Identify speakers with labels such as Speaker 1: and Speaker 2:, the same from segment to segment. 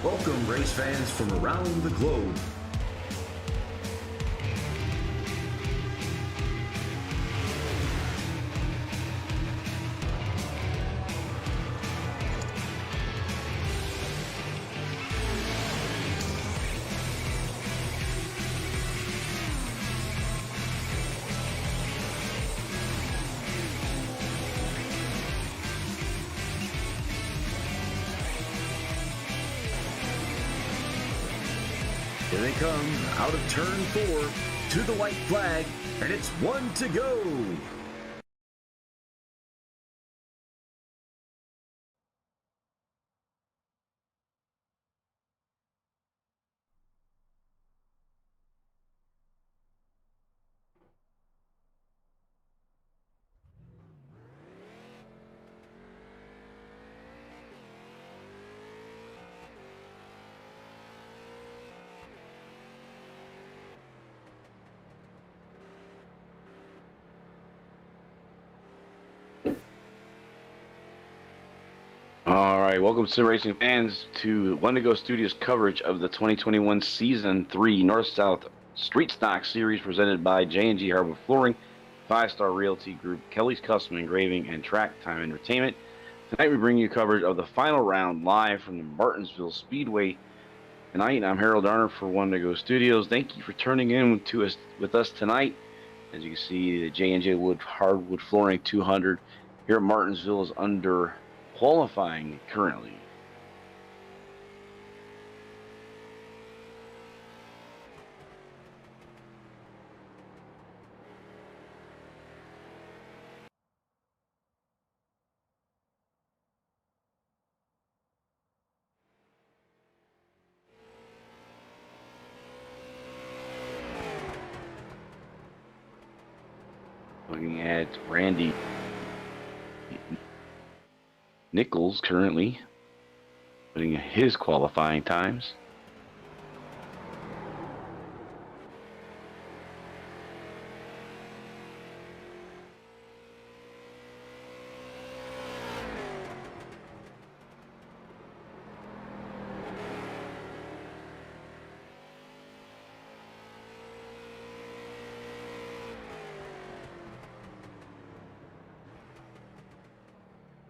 Speaker 1: Welcome, race fans from around the globe. Here they come, out of turn 4, to the white flag, and it's 1 to go.
Speaker 2: All right, welcome to racing fans to Wendigo Studios coverage of the 2021 Season 3 North-South Street Stock Series presented by J&G Hardwood Flooring, 5-Star Realty Group, Kelly's Custom Engraving, and Track Time Entertainment. Tonight we bring you coverage of the final round live from the Martinsville Speedway. Tonight, I'm Harold Arner for Wendigo Studios. Thank you for turning in with us tonight. As you can see, the J&J Hardwood Flooring 200 here at Martinsville is under qualifying currently. Looking at Randy Nichols currently putting his qualifying times.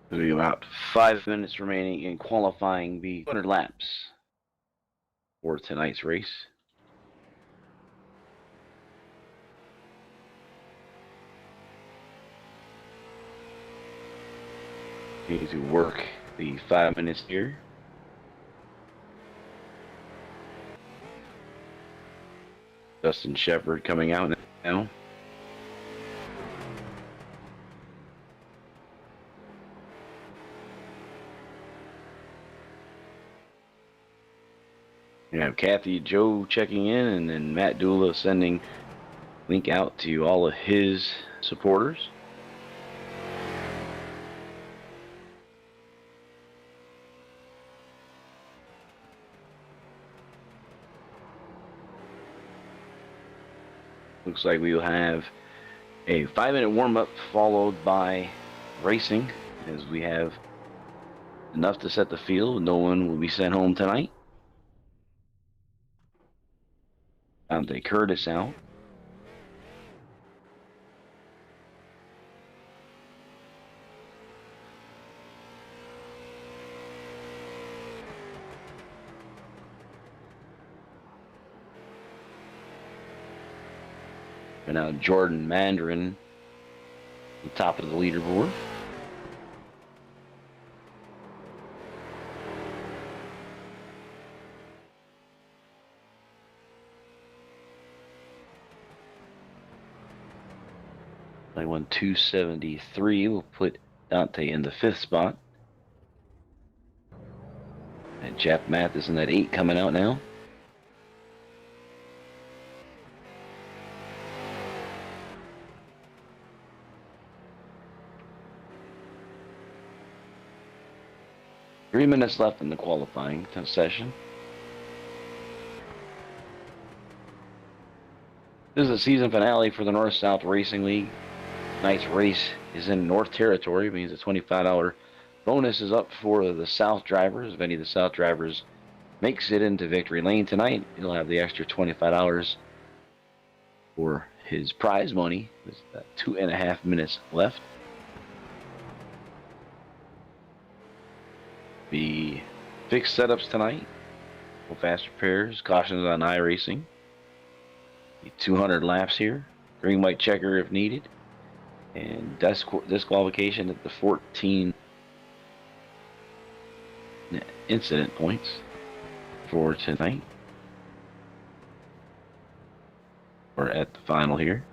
Speaker 2: There'll be about 5 minutes remaining in qualifying the 200 laps for tonight's race. Need to work the 5 minutes here. Justin Shepard coming out now. You have Kathy Joe checking in, and then Matt Dula sending link out to all of his supporters. Looks like we will have a 5-minute warm-up followed by racing, as we have enough to set the field. No one will be sent home tonight. Dante Curtis out. And now Jordan Mandarin, on top of the leaderboard. I won 273. We'll put Dante in the 5th spot. And Jeff Matheson at 8 coming out now. Three minutes left in the qualifying session. This is the season finale for the North-South Racing League. Tonight's race is in North Territory. It means a $25 bonus is up for the South drivers. If any of the South drivers makes it into victory lane tonight, he'll have the extra $25 for his prize money. There's 2.5 minutes left. The fixed setups tonight. Fast repairs, cautions on iRacing. 200 laps here. Green white checker if needed. And disqualification at the 14 incident points for tonight. Or at the final here.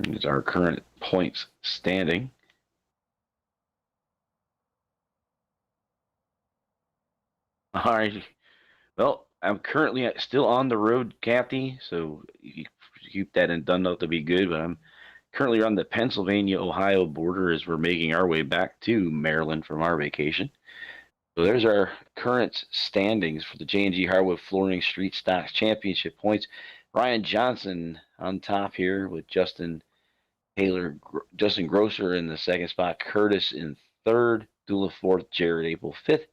Speaker 2: Here's our current points standing. All right. Well, I'm currently still on the road, Kathy, so you keep that in Dundalk to be good, but I'm currently on the Pennsylvania-Ohio border as we're making our way back to Maryland from our vacation. So there's our current standings for the J&G Hardwood Flooring Street Stocks Championship points. Ryan Johnson on top here with Justin Grosser in the second spot, Curtis in third, Dula fourth, Jared Abel fifth,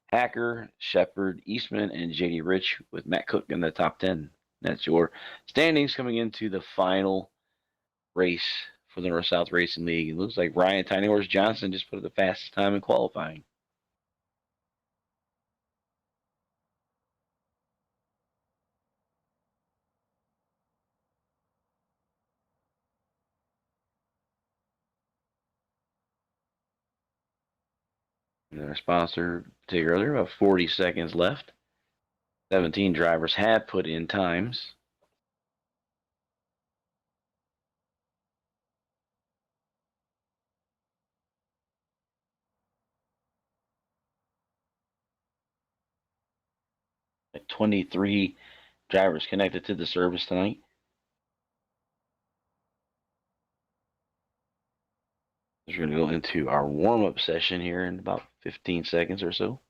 Speaker 2: Hacker, Shepard, Eastman, and JD Rich with Matt Cook in the top 10. That's your standings coming into the final race for the North-South Racing League. It looks like Ryan Tiny Horse Johnson just put up the fastest time in qualifying. And our sponsor, take earlier, about 40 seconds left. 17 drivers have put in times. At 23 drivers connected to the service tonight. We're going to go into our warm-up session here in about 15 seconds or so.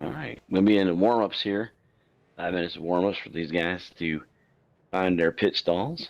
Speaker 2: All right, we'll be in the warm-ups here. 5 minutes of warm-ups for these guys to find their pit stalls.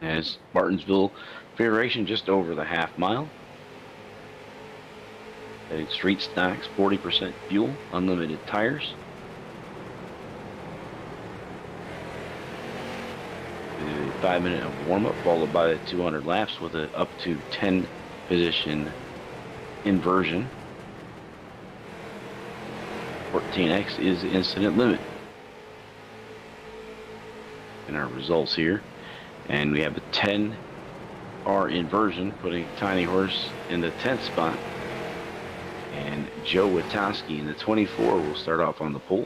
Speaker 2: As Martinsville Federation just over the half mile. Street stocks, 40% fuel, unlimited tires. A 5-minute of warm-up followed by 200 laps with an up to 10 position inversion. 14x is the incident limit. And our results here. And we have a 10R inversion, putting Tiny Horse in the 10th spot. And Joe Witoski in the 24 will start off on the pole.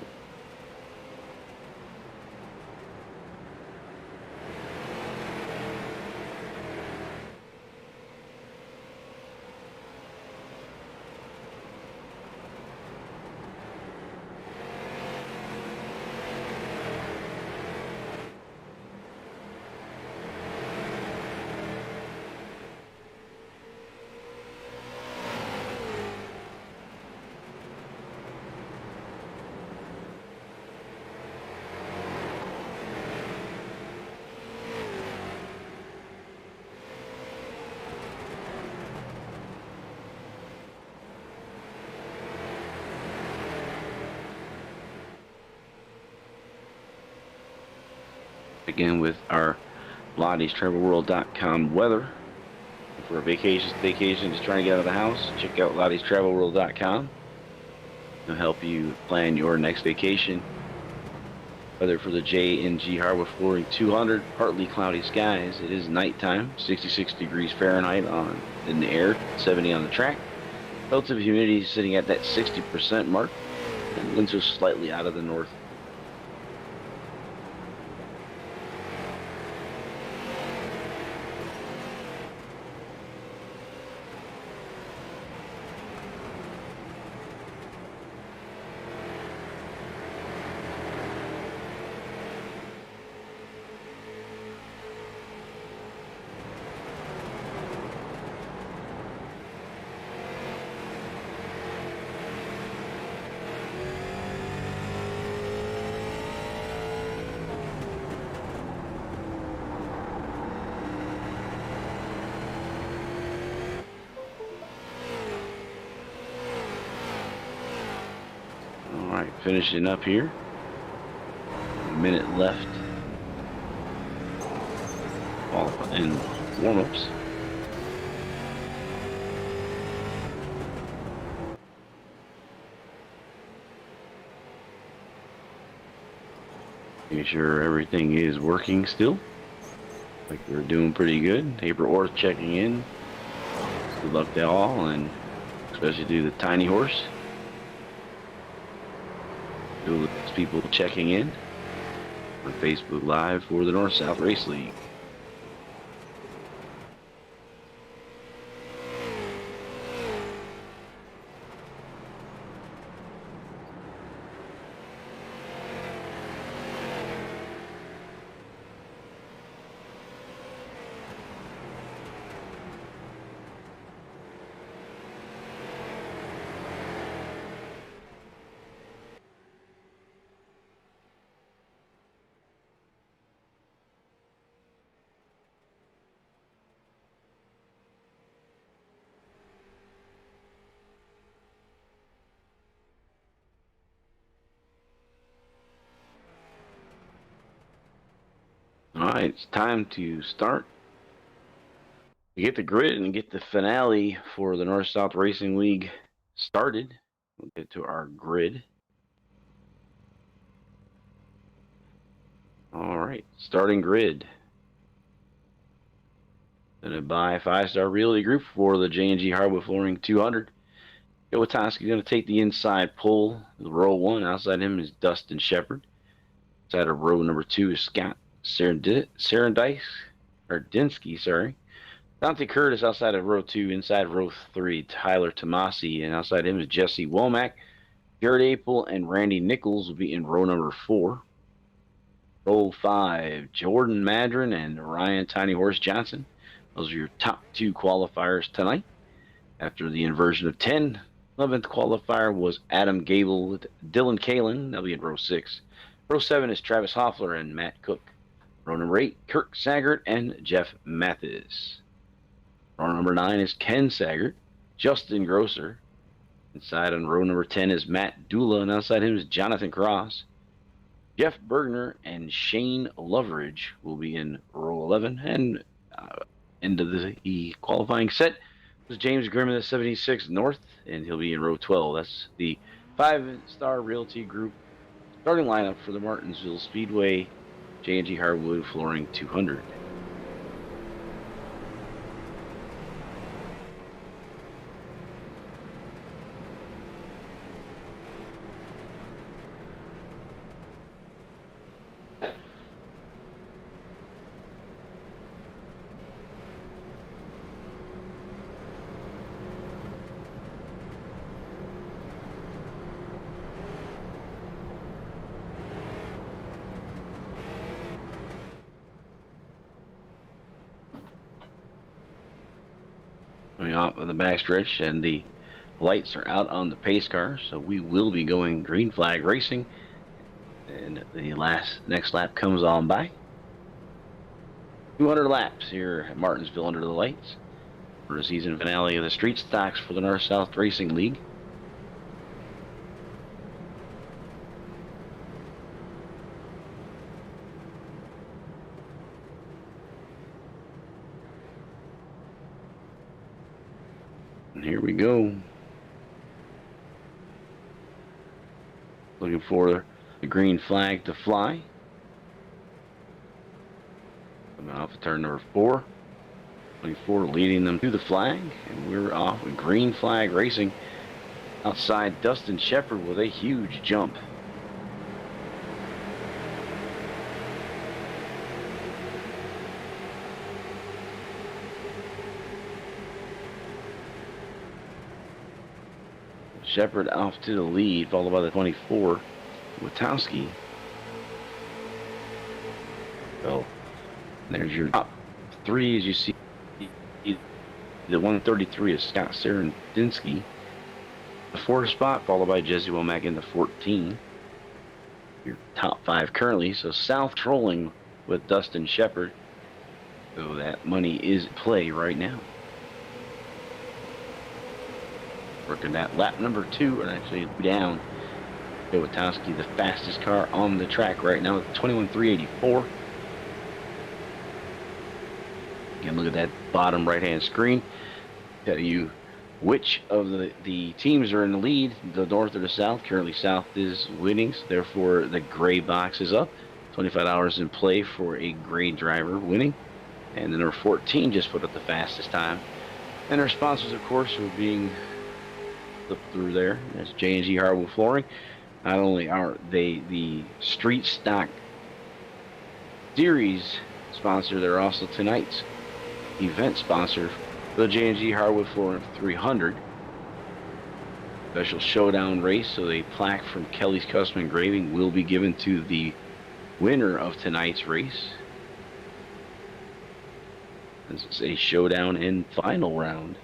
Speaker 2: again with our Lottie'sTravelWorld.com weather. For a vacation, just trying to get out of the house, check out Lottie'sTravelWorld.com. It'll help you plan your next vacation. Weather for the J&G Hardwood Flooring 200, partly cloudy skies. It is nighttime, 66 degrees Fahrenheit in the air, 70 on the track. Relative humidity sitting at that 60% mark, and winds are slightly out of the north. Alright, finishing up here. A minute left. And warm-ups. Making sure everything is working still. Like we're doing pretty good. April Orth checking in. Good luck to all, and especially to the tiny horse. Those people checking in on Facebook Live for the North-South Race League. Alright, it's time to start. We get the grid and get the finale for the North-South Racing League started. We'll get to our grid. Alright, starting grid. Gonna buy 5-star Realty Group for the J&G Hardwood Flooring 200. Iwatovsky's gonna take the inside pull. Row 1, outside him is Dustin Shepard. Inside of row number 2 is Scott Dinsky, sorry. Dante Curtis outside of row 2. Inside row 3, Tyler Tomasi, and outside him is Jesse Womack. Jared Apel and Randy Nichols will be in row number 4. Row 5, Jordan Madron and Ryan Tiny Horse Johnson. Those are your top 2 qualifiers tonight. After the inversion of 10, 11th qualifier was Adam Gable with Dylan Kalin. That'll be in row 6. Row 7 is Travis Hoffler and Matt Cook. Row number 8, Kirk Saggart and Jeff Mathis. Row number 9 is Ken Saggart, Justin Grosser. Inside on row number 10 is Matt Dula, and outside him is Jonathan Cross. Jeff Bergner and Shane Loveridge will be in row 11. And end of the qualifying set was James Grimm at 76 North, and he'll be in row 12. That's the 5-star Realty Group starting lineup for the Martinsville Speedway J&G Hardwood Flooring 200. Coming off of the backstretch, and the lights are out on the pace car, so we will be going green flag racing, and the next lap comes on by. 200 laps here at Martinsville under the lights for the season finale of the street stocks for the North-South Racing League. we go. Looking for the green flag to fly. Coming off of turn number 4. 24 leading them to the flag. And we're off with green flag racing. Outside Dustin Shepard with a huge jump. Shepard off to the lead, followed by the 24, Witowski. So there's your top 3, as you see. The 133 is Scott Serendinsky. The 4th spot, followed by Jesse Womack in the 14. Your top 5 currently. So South trolling with Dustin Shepard. So that money is at play right now. Working that lap number 2, and actually down. Witowski, the fastest car on the track right now, with 21.384. Again, look at that bottom right-hand screen. Tell you which of the teams are in the lead, the north or the south. Currently, south is winning, so therefore the gray box is up. $25 in play for a gray driver winning. And the number 14 just put up the fastest time. And our sponsors, of course, are being flipped through there. That's J&G Hardwood Flooring. Not only are they the Street Stock Series sponsor, they're also tonight's event sponsor for the J&G Hardwood Flooring 300 special showdown race. So a plaque from Kelly's Custom Engraving will be given to the winner of tonight's race. This is a showdown and final round.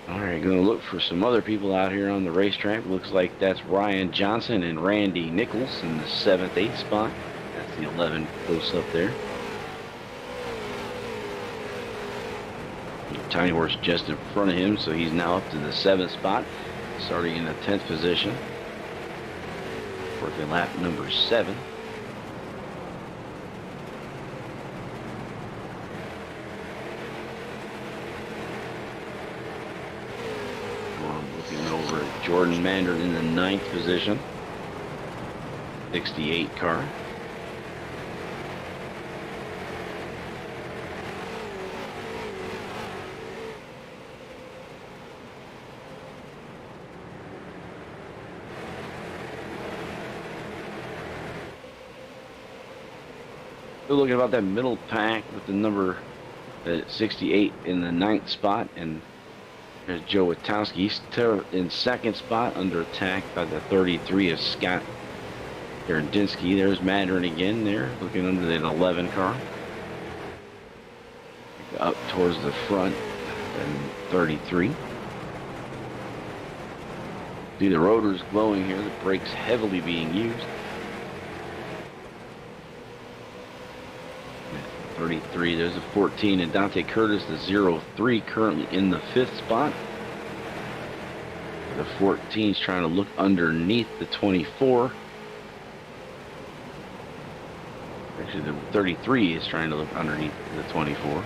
Speaker 2: Alright, going to look for some other people out here on the racetrack. Looks like that's Ryan Johnson and Randy Nichols in the 7th, 8th spot. That's the 11 close up there. Tiny Horse just in front of him, so he's now up to the 7th spot, starting in the 10th position. Working lap number 7. Looking over at Jordan Mandarin in the 9th position. 68 car. Still looking about that middle pack with the number 68 in the 9th spot, and there's Joe Witowski. He's in 2nd spot, under attack by the 33 of Scott Serendinsky. There's Mandarin again there, looking under the 11 car. Up towards the front, and 33. See the rotors glowing here, the brakes heavily being used. 33, there's a 14, and Dante Curtis, the 03, currently in the 5th spot. The 14 is trying to look underneath the 24. Actually, the 33 is trying to look underneath the 24.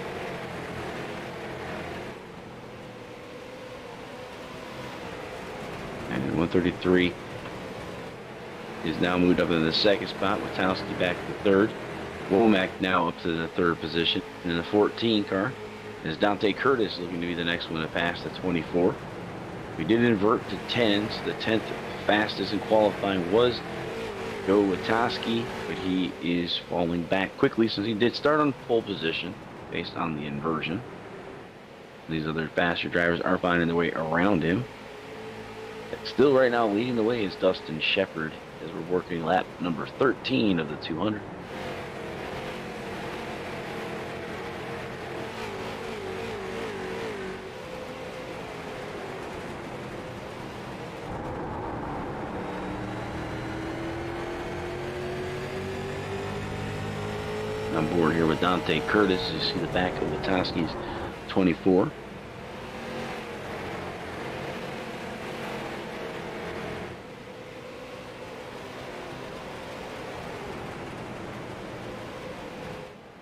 Speaker 2: And 133 is now moved up in the 2nd spot. Witowski back to 3rd. Womack now up to the 3rd position. And in the 14 car is Dante Curtis, looking to be the next one to pass the 24. We did invert to 10s. The 10th fastest in qualifying was Joe Witowski, but he is falling back quickly since he did start on pole position based on the inversion. These other faster drivers are finding their way around him. Still right now leading the way is Dustin Shepard as we're working lap number 13 of the 200. On board here with Dante Curtis. You see the back of Witowski's 24.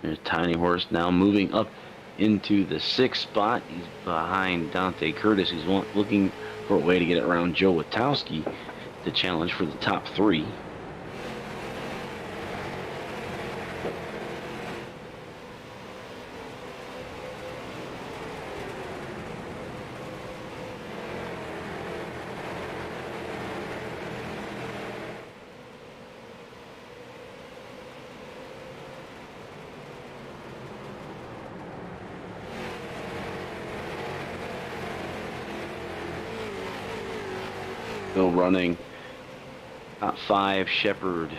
Speaker 2: There's Tiny Horse now moving up into the 6th spot. He's behind Dante Curtis. He's looking for a way to get around Joe Witowski to challenge for the top 3. Still running. Top 5, Shepard,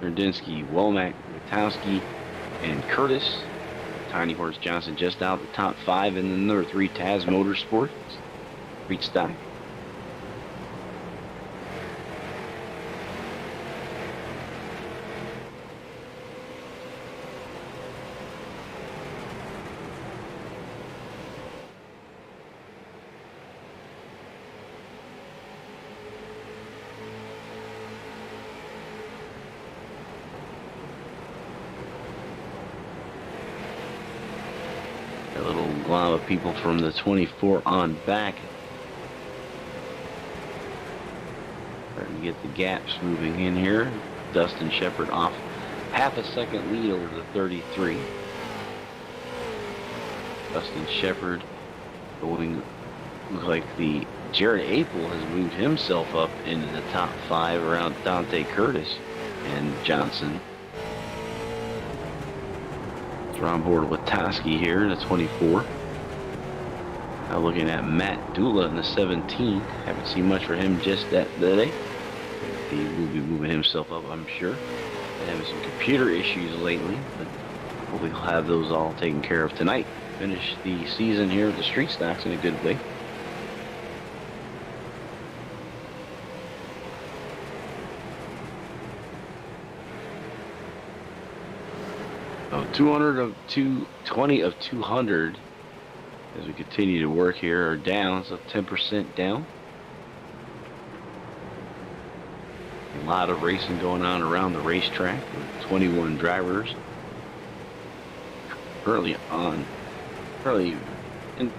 Speaker 2: Nerdinsky, Womack, Witowski, and Curtis. Tiny Horse Johnson just out the top 5, and then number 3, Taz Motorsports. Street stock. A little glob of people from the 24 on back. Starting to get the gaps moving in here. Dustin Shepard off half a second lead over the 33. Dustin Shepard going, looks like the Jared Apel has moved himself up into the top 5 around Dante Curtis and Johnson. We're on board with Witowski here in the 24. Now looking at Matt Dula in the 17. Haven't seen much for him just that day. He will be moving himself up, I'm sure. Been having some computer issues lately, but hopefully he'll have those all taken care of tonight. Finish the season here at the Street Stocks in a good way. So 200 of 220 of 200 as we continue to work here are down, so 10% down. A lot of racing going on around the racetrack with 21 drivers currently in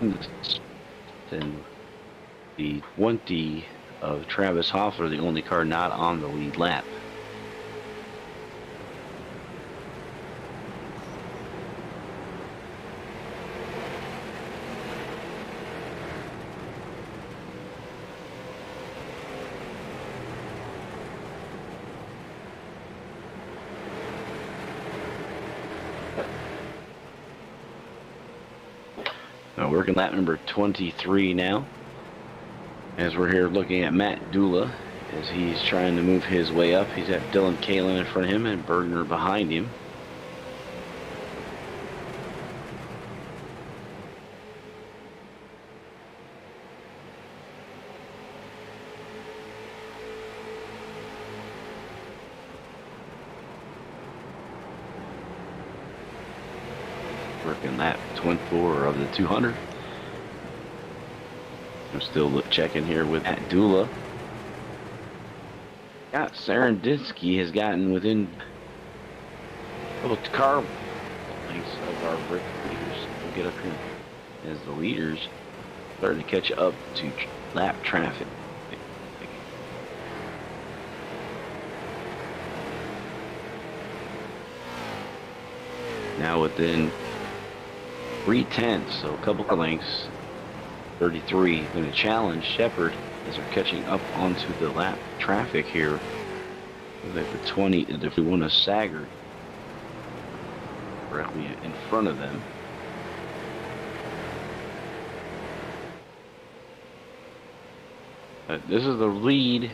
Speaker 2: the 20 of Travis Hoffler, the only car not on the lead lap. Working lap number 23 now, as we're here looking at Matt Dula as he's trying to move his way up. He's got Dylan Kalin in front of him and Bergner behind him. Working lap 24 of the 200. I'm still checking here with Matt Dula. Got Sarandinsky has gotten within a couple car lengths of our brick leaders. We'll get up here as the leaders starting to catch up to lap traffic. Now within 3/10, so a couple of lengths. 33 going to challenge Shepard as they're catching up onto the lap traffic here. Like the 20, if we want to Sagard directly in front of them. This is the lead.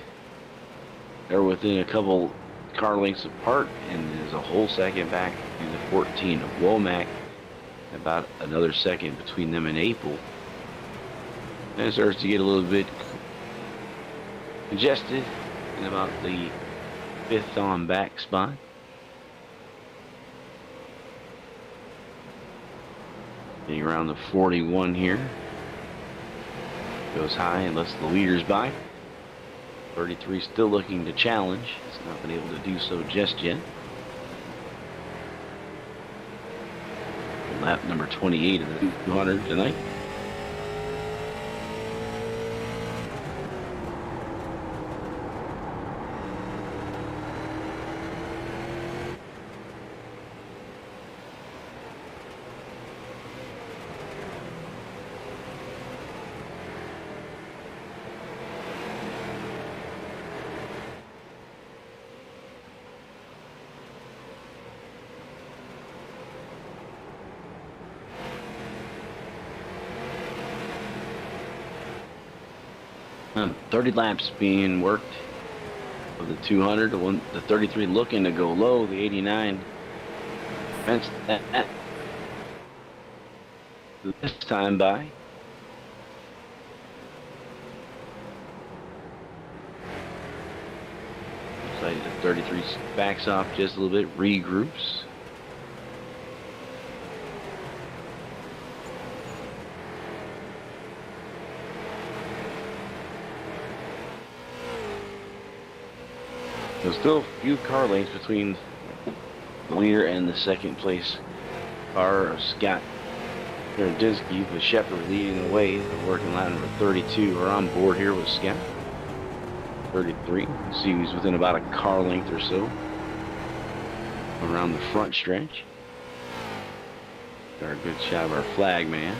Speaker 2: They're within a couple car lengths apart, and there's a whole second back to the 14 of Womack. About another second between them and Apel. And it starts to get a little bit congested in about the 5th on back spot. Getting around the 41 here. Goes high and lets the leaders by. 33 still looking to challenge. It's not been able to do so just yet. lap number 28 of the 200 tonight. And 30 laps being worked for the 200. The 33 looking to go low. The 89 fenced that this time by. Looks like the 33 backs off just a little bit, regroups. There's still a few car lengths between the leader and the second place car of Scott Disky, with Shepard leading the way. The working line number 32 are on board here with Scott. 33. See he's within about a car length or so around the front stretch. Got a good shot of our flag man.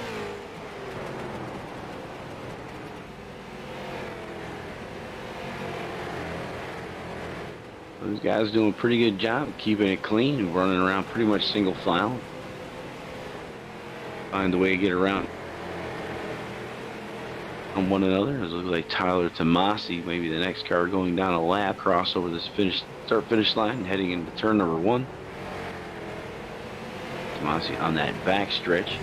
Speaker 2: Those guys doing a pretty good job of keeping it clean and running around pretty much single file. Find a way to get around on one another. It looks like Tyler Tomasi, maybe the next car going down a lap, cross over this start-finish line and heading into turn number 1. Tomasi on that back stretch.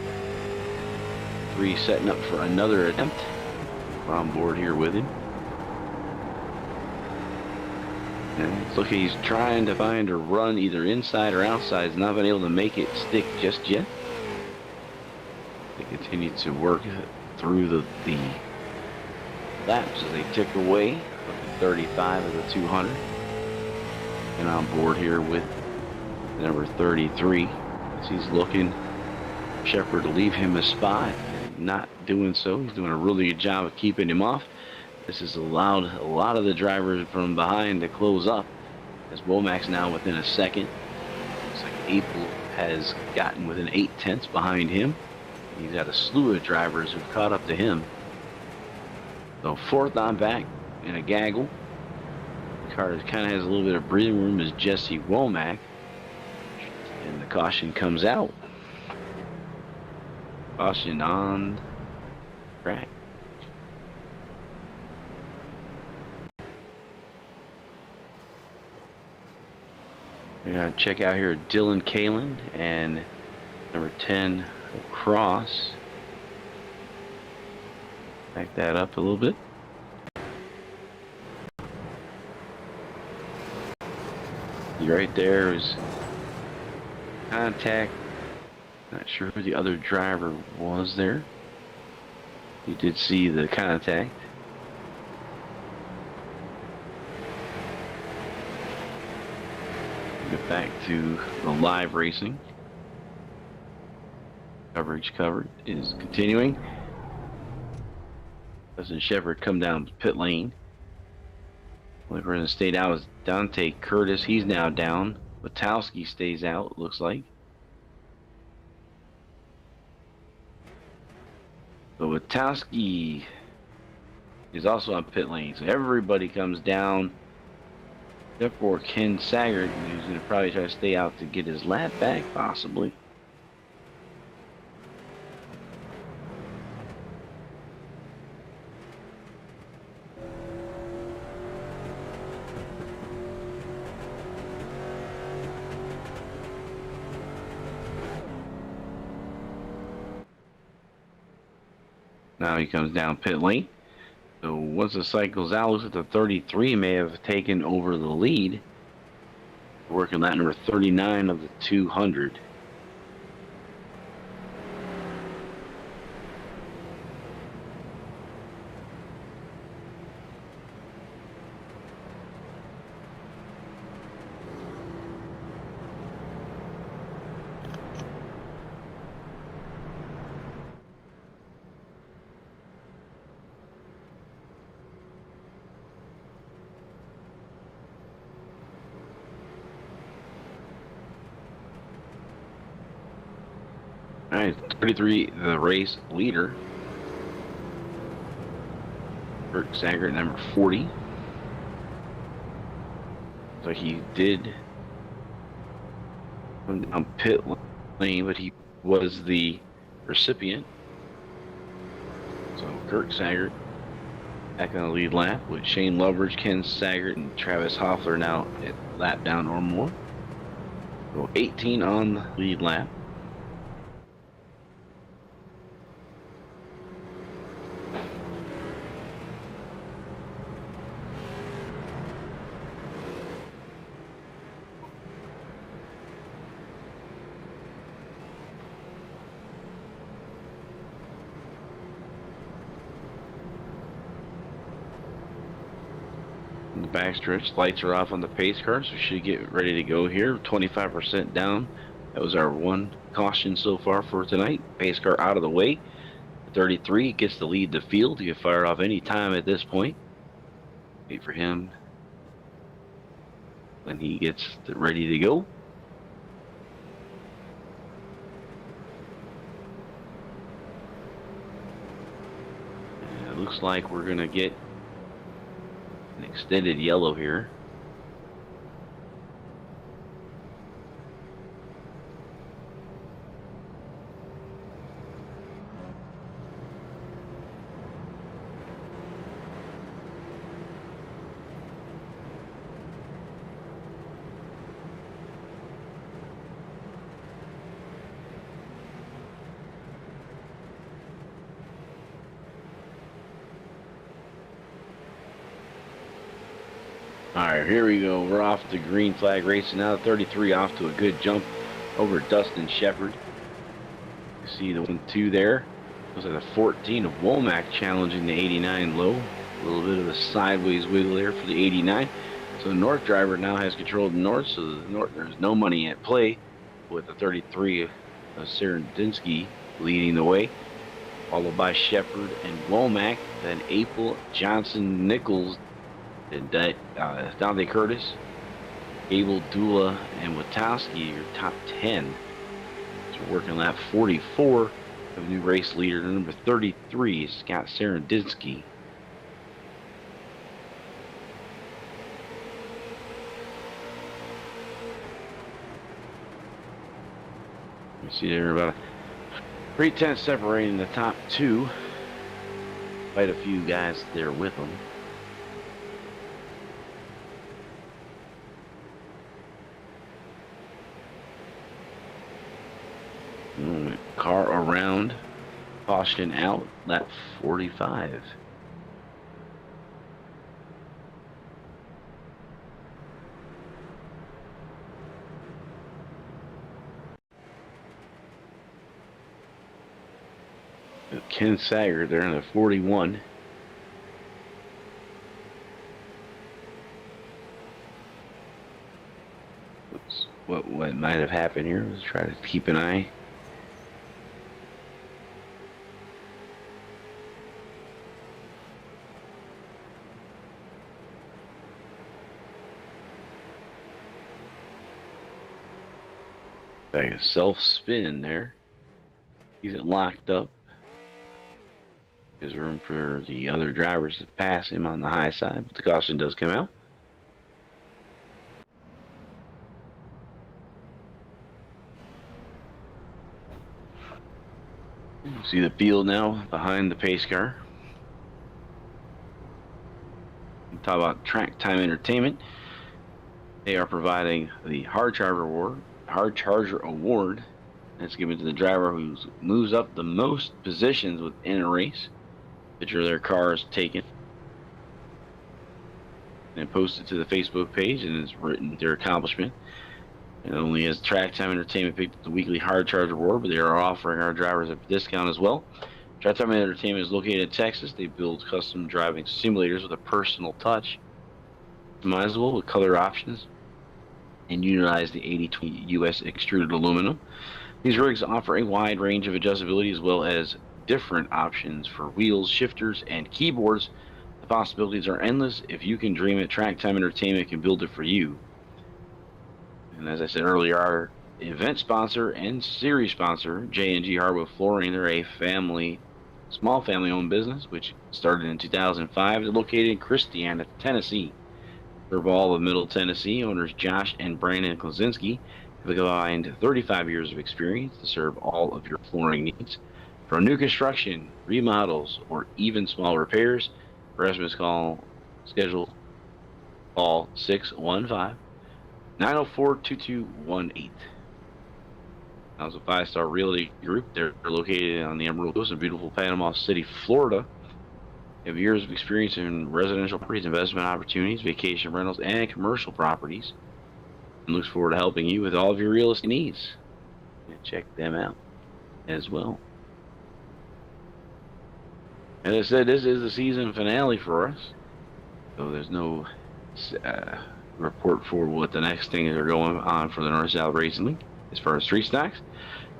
Speaker 2: 3 setting up for another attempt. We're on board here with him. And look, he's trying to find a run either inside or outside. He's not been able to make it stick just yet. They continue to work through the laps as they tick away. Up to 35 of the 200. And on board here with number 33. As he's looking Shepard to leave him a spot. And not doing so. He's doing a really good job of keeping him off. This has allowed a lot of the drivers from behind to close up, as Womack's now within a second. Looks like April has gotten within 8/10 behind him. He's got a slew of drivers who've caught up to him. So 4th on back in a gaggle. The car kind of has a little bit of breathing room as Jesse Womack. And the caution comes out. Caution on track. We're going to check out here Dylan Kalin and number 10 Cross. Back that up a little bit. Right there is contact. Not sure who the other driver was there. You did see the contact. Get back to the live racing. Coverage covered is continuing. Doesn't Shepard come down pit lane? We're going to stay down with Dante Curtis. He's now down. Witowski stays out, looks like. So Witowski is also on pit lane. So everybody comes down. Except for Ken Saggart, who's going to probably try to stay out to get his lap back, possibly. Now he comes down pit lane. So once the cycle's out, looks like the 33 may have taken over the lead. Working lap number 39 of the 200. All right, 33, the race leader. Kurt Sager, number 40. So he did on pit lane, but he was the recipient. So Kurt Sager back on the lead lap with Shane Loveridge, Ken Saggart, and Travis Hoffler now at lap down or more. So 18 on the lead lap. In the backstretch, lights are off on the pace car, so we should get ready to go here. 25% down. That was our one caution so far for tonight. Pace car out of the way. 33 gets the lead the field. He can fire off any time at this point. Wait for him when he gets ready to go. And it looks like we're going to get an extended yellow here. All right, here we go. We're off to green flag racing now. 33 off to a good jump over Dustin Shepard. You see the 1-2 there. Looks like the 14 of Womack challenging the 89 low. A little bit of a sideways wiggle there for the 89. So the North driver now has control of the North, so the North, there's no money at play with the 33 of Serendinsky leading the way, followed by Shepard and Womack, then Apel, Johnson, Nichols, and Dante Curtis, Abel, Dula, and Witowski, your top 10. So we're working lap 44 of new race leader. Number 33 is Scott Serendinsky. You see there about 3/10 separating the top two. Quite a few guys there with them. Car around, caution out, lap 45. Ken Sager there in the 41. Oops. What might have happened here? Let's try to keep an eye. Like a self-spin there. He's locked up. There's room for the other drivers to pass him on the high side, but the caution does come out. You see the field now behind the pace car. Talk about Track Time Entertainment. They are providing the Hard Charger Award. That's given to the driver who moves up the most positions within a race. Picture of their car is taken and posted to the Facebook page, and it's written their accomplishment. It only has Track Time Entertainment picked up the weekly Hard Charger Award, but they are offering our drivers a discount as well. Track Time Entertainment is located in Texas. They build custom driving simulators with a personal touch, customizable with color options, and utilize the 80/20 US extruded aluminum. These rigs offer a wide range of adjustability as well as different options for wheels, shifters, and keyboards. The possibilities are endless. If you can dream it, Track Time Entertainment can build it for you. And as I said earlier, our event sponsor and series sponsor, J&G Hardwood Flooring. They're a small family-owned business, which started in 2005. They're located in Christiana, Tennessee. Serve all of Middle Tennessee. Owners Josh and Brandon Klosinski have a combined 35 years of experience to serve all of your flooring needs. For new construction, remodels, or even small repairs, for estimates schedule call 615-904-2218. Now, it's a five-star realty group. They're located on the Emerald Coast in beautiful Panama City, Florida. They have years of experience in residential properties, investment opportunities, vacation rentals, and commercial properties. And looks forward to helping you with all of your real estate needs. Check them out as well. As I said, this is the season finale for us, so there's no report for what the next things are going on for the North-South Racing League. As far as street stocks,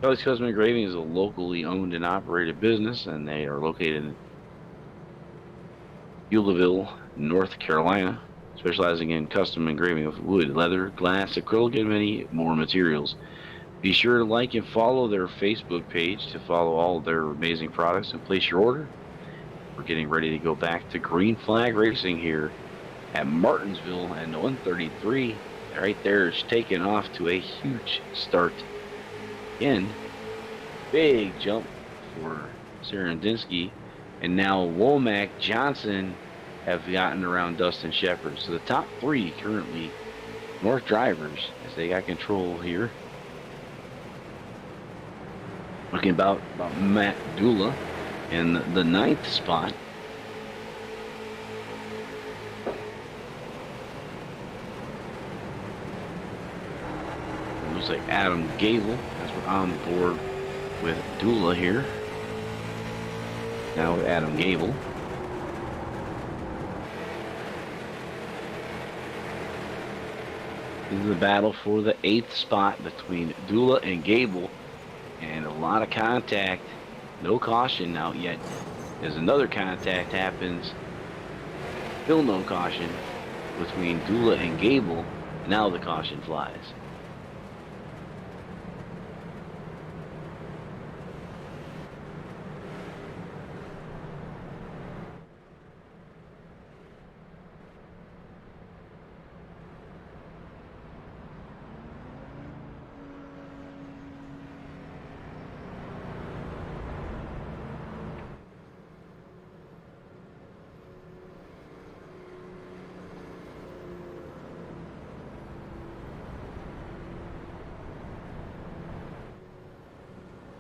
Speaker 2: Kelly's Custom Engraving is a locally owned and operated business, and they are located in Eulabville, North Carolina, specializing in custom engraving of wood, leather, glass, acrylic, and many more materials. Be sure to like and follow their Facebook page to follow all of their amazing products and place your order. We're getting ready to go back to Green Flag Racing here at Martinsville, and 133 right there is taking off to a huge start. Again, big jump for Serendinsky, and now Womack Johnson have gotten around Dustin Shepard. So the top three currently North drivers as they got control here. Looking about Matt Dula in the 9th spot. It looks like Adam Gable as we're on board with Dula here. Now with Adam Gable. This is the battle for the 8th spot between Dula and Gable, and a lot of contact. No caution out yet. As another contact happens, still no caution between Dula and Gable. Now the caution flies.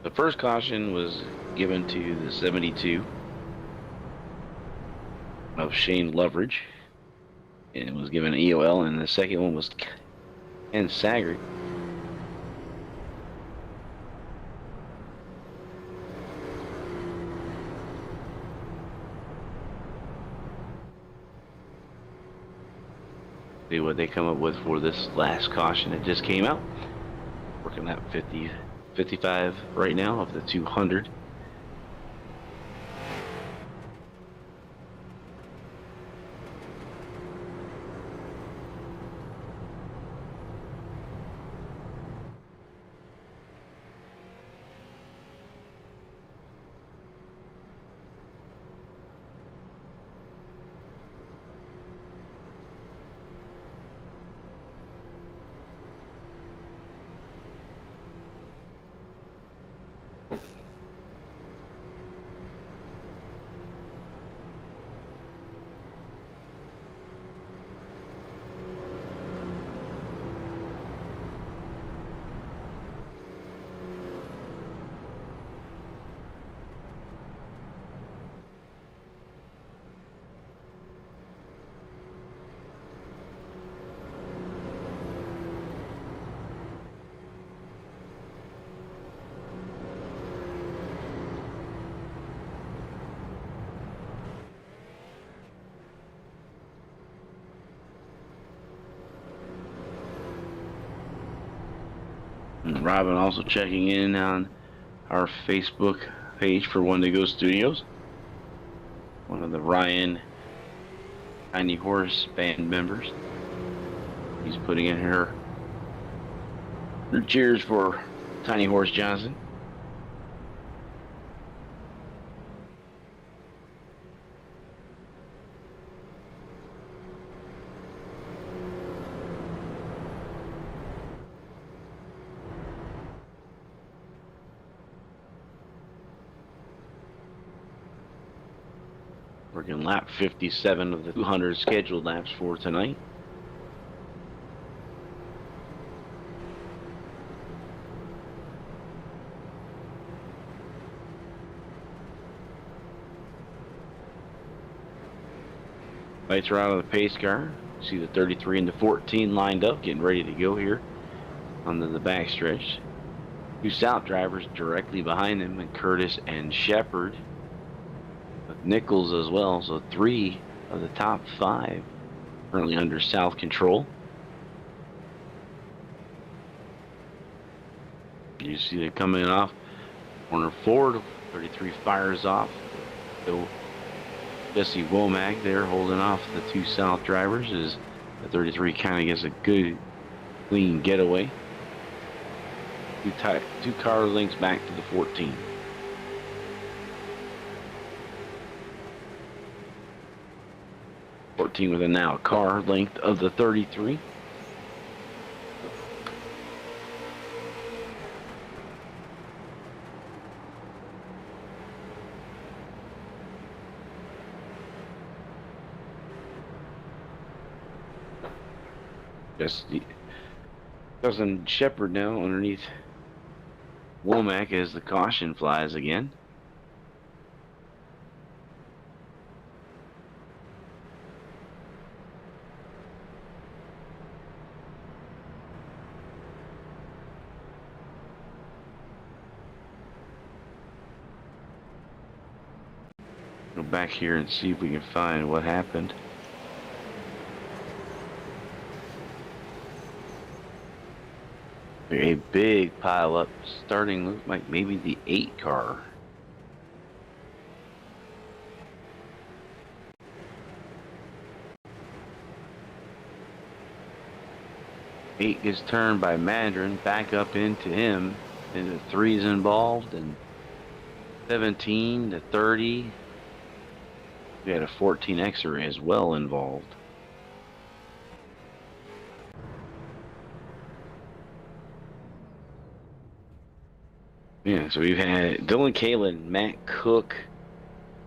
Speaker 2: The first caution was given to the 72 of Shane Loveridge, and it was given an EOL, and the second one was Ken Sagard. See what they come up with for this last caution that just came out. Working at 55 right now of the 200. And Robin also checking in on our Facebook page for One to Go Studios. One of the Ryan Tiny Horse band members. He's putting in her Cheers for Tiny Horse Johnson. Working lap 57 of the 200 scheduled laps for tonight. Lights are out on the pace car. See the 33 and the 14 lined up, getting ready to go here on the backstretch. Two South drivers directly behind them, and Curtis and Shepard, with Nichols as well. So 3 of the top 5 currently under South control. You see they're coming off corner 4. 33 fires off. So Jesse Womack there holding off the 2 South drivers as the 33 kind of gets a good clean getaway. Two car lengths back to the 14. With a now car length of the 33. Just the cousin Shepard now underneath Womack as the caution flies again. Go back here and see if we can find what happened. A big pile up starting look like maybe the 8 car. Eight gets turned by Mandarin, back up into him, and the 3's involved, and 17 to 30. We had a 14Xer as well involved. Yeah, so we've had Dylan Kalin, Matt Cook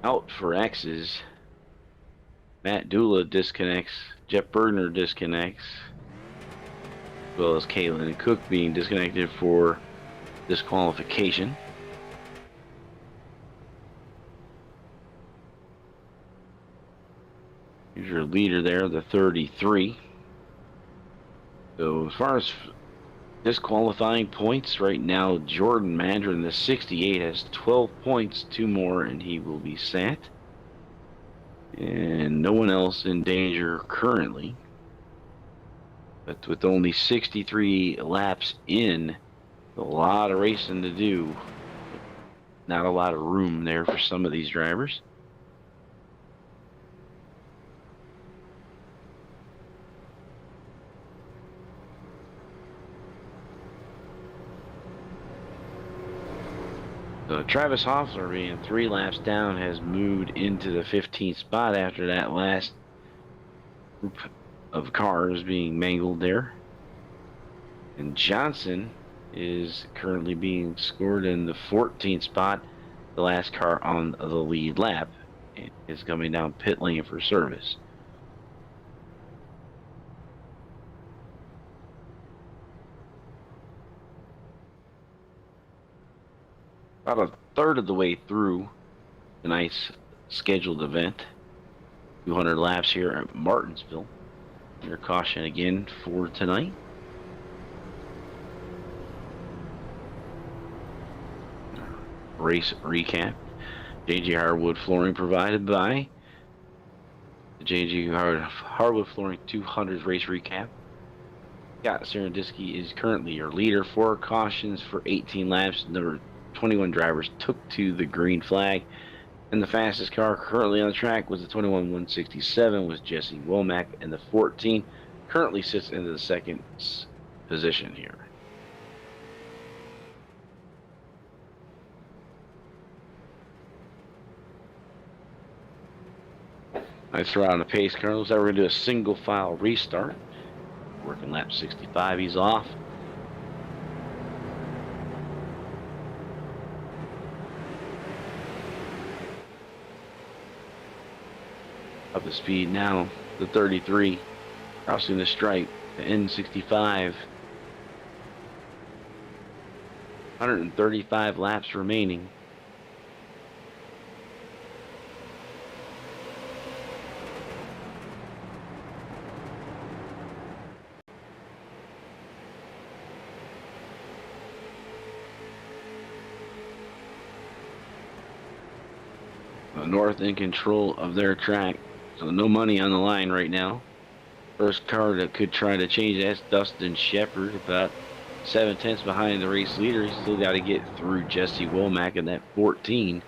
Speaker 2: out for X's. Matt Dula disconnects. Jeff Bergner disconnects. As well as Kalin and Cook being disconnected for disqualification. Here's your leader there, the 33. So as far as disqualifying points right now, Jordan Mandarin, the 68, has 12 points, 2 more, and he will be sat. And no one else in danger currently. But with only 63 laps in, a lot of racing to do. Not a lot of room there for some of these drivers. So Travis Hoffler, being 3 laps down, has moved into the 15th spot after that last group of cars being mangled there. And Johnson is currently being scored in the 14th spot, the last car on the lead lap, and is coming down pit lane for service. About a third of the way through tonight's scheduled event. 200 laps here at Martinsville. Your caution again for tonight. Race recap. J.G. Hardwood flooring provided by the J.G. Hardwood Flooring 200 race recap. Scott Serendisky is currently your leader. 4 cautions for 18 laps. Number 21 drivers took to the green flag, and the fastest car currently on the track was the 21-167 was Jesse Womack, and the 14 currently sits into the second position here. Nice throw out on the pace car. Looks like we're going to do a single file restart. Working lap 65, he's off. Up to speed now, the 33. Crossing the stripe, the N65. 135 laps remaining. North in control of their track, so no money on the line right now. First car that could try to change that's Dustin Shepard, about 7/10 behind the race leader. He's still got to get through Jesse Womack in that 14.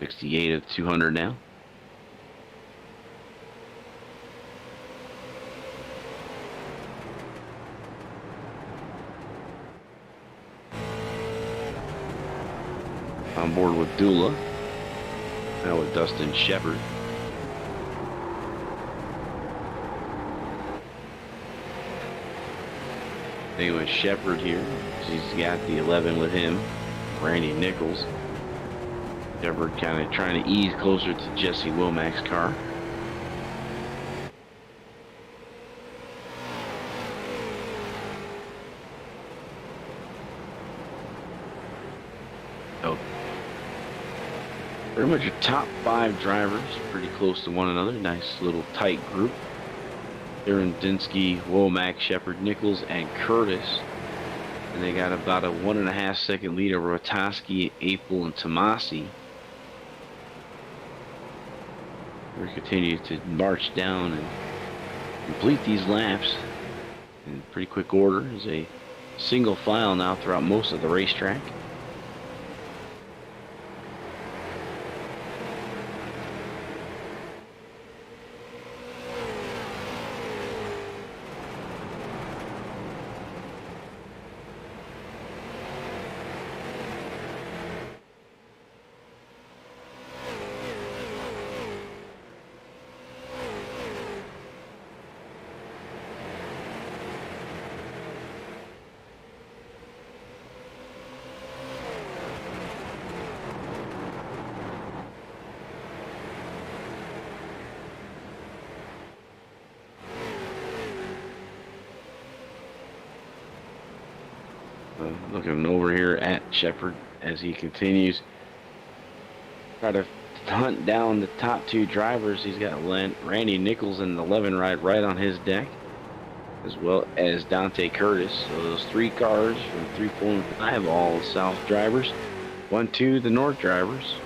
Speaker 2: .68 of 200 now. On board with Dula. Now with Dustin Shepard. Staying with Shepard here. He's got the 11 with him. Randy Nichols. Shepard kind of trying to ease closer to Jesse Womack's car. Pretty much your top 5 drivers, pretty close to one another. Nice little tight group. Aaron Dinsky, Womack, Shepard, Nichols, and Curtis. And they got about a 1.5 second lead over Watoski, Apel, and Tomasi. We continue to march down and complete these laps in pretty quick order. There's a single file now throughout most of the racetrack. Looking over here at Shepard as he continues try to hunt down the top 2 drivers. He's got Randy Nichols in the 11 right on his deck, as well as Dante Curtis. So those 3 cars from 3, 4, and 5, all South drivers. 1, 2, the North drivers.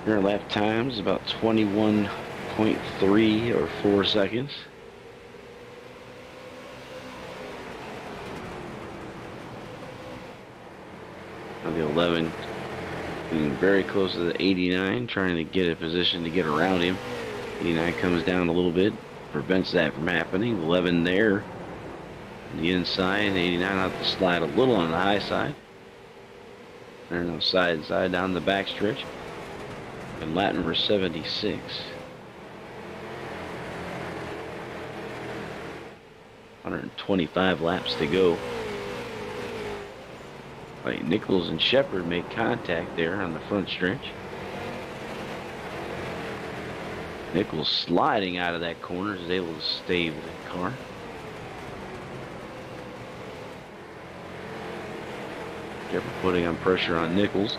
Speaker 2: Your lap time is about 21.3 or 4 seconds. Now the 11 getting very close to the 89, trying to get a position to get around him. 89 comes down a little bit, prevents that from happening. 11 there on the inside, 89 out to slide a little on the high side. They're now side to side down the back stretch. And lap number 76. 125 laps to go. Like Nichols and Shepard make contact there on the front stretch. Nichols sliding out of that corner is able to stay with that car. Shepard putting on pressure on Nichols.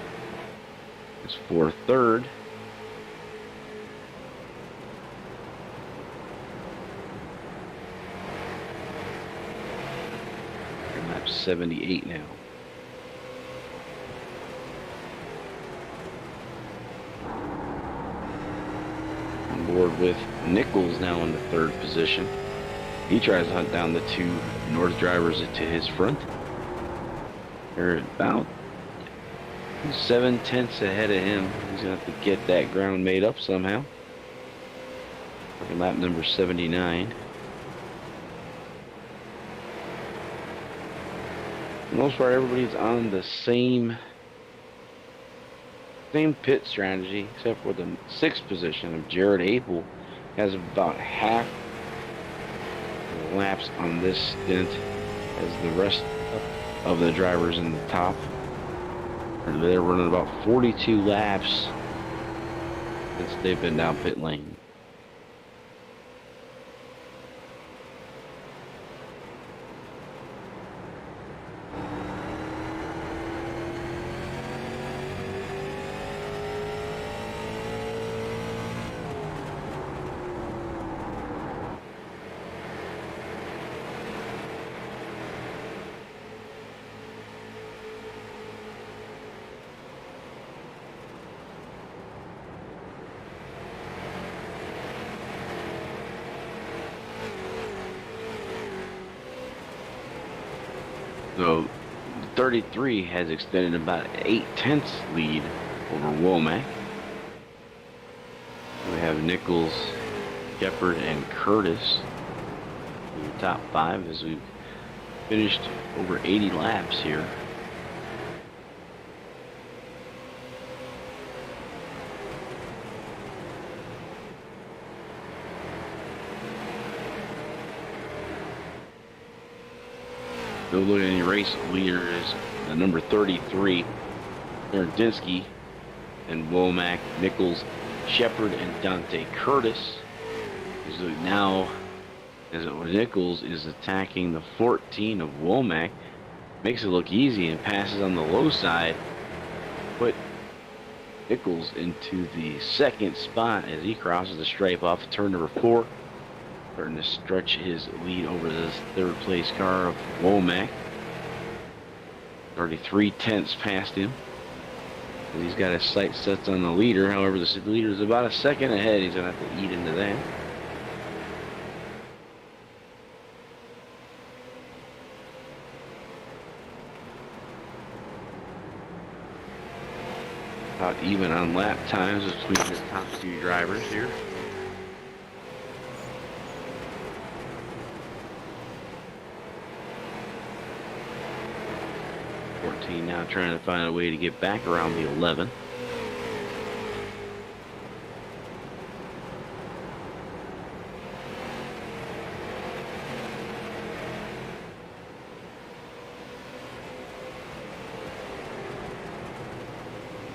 Speaker 2: It's for third. Lap 78 now. On board with Nichols now in the 3rd position. He tries to hunt down the 2 North drivers to his front. They're about 7/10 ahead of him. He's gonna have to get that ground made up somehow. Lap number 79. For the most part, everybody's on the same pit strategy, except for the 6th position of Jared Apel. Has about half the laps on this stint as the rest of the drivers in the top. They're running about 42 laps since they've been down pit lane. So 33 has extended about 8/10 lead over Womack. We have Nichols, Shepard, and Curtis in the top 5 as we've finished over 80 laps here. Still looking at the race leader is the number 33, Dinsky, and Womack, Nichols, Shepard, and Dante Curtis. Now, as Nichols is attacking the 14 of Womack, makes it look easy and passes on the low side, put Nichols into the 2nd spot as he crosses the stripe off turn number 4. Starting to stretch his lead over this 3rd place car of Womack. 33/10 past him. He's got his sights set on the leader. However, the leader is about a second ahead. He's going to have to eat into that. About even on lap times between the top 2 drivers here. Now trying to find a way to get back around the 11.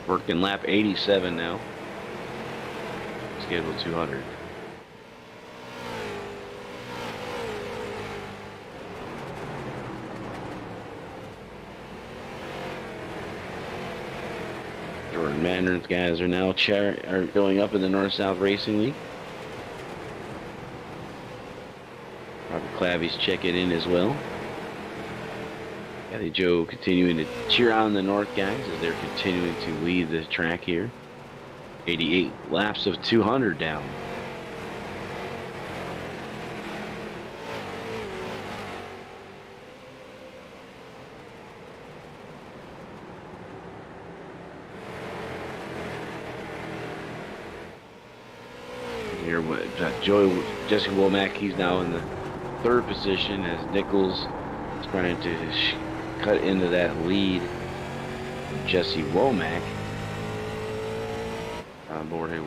Speaker 2: Working lap 87 now. Schedule 200. Mandarin's guys are now going up in the North-South Racing League. Robert Clavy's checking in as well. Caddy Joe continuing to cheer on the North guys as they're continuing to lead the track here. 88 laps of 200 down. Here, Jesse Womack, he's now in the 3rd position as Nichols is trying to cut into that lead of Jesse Womack. On board here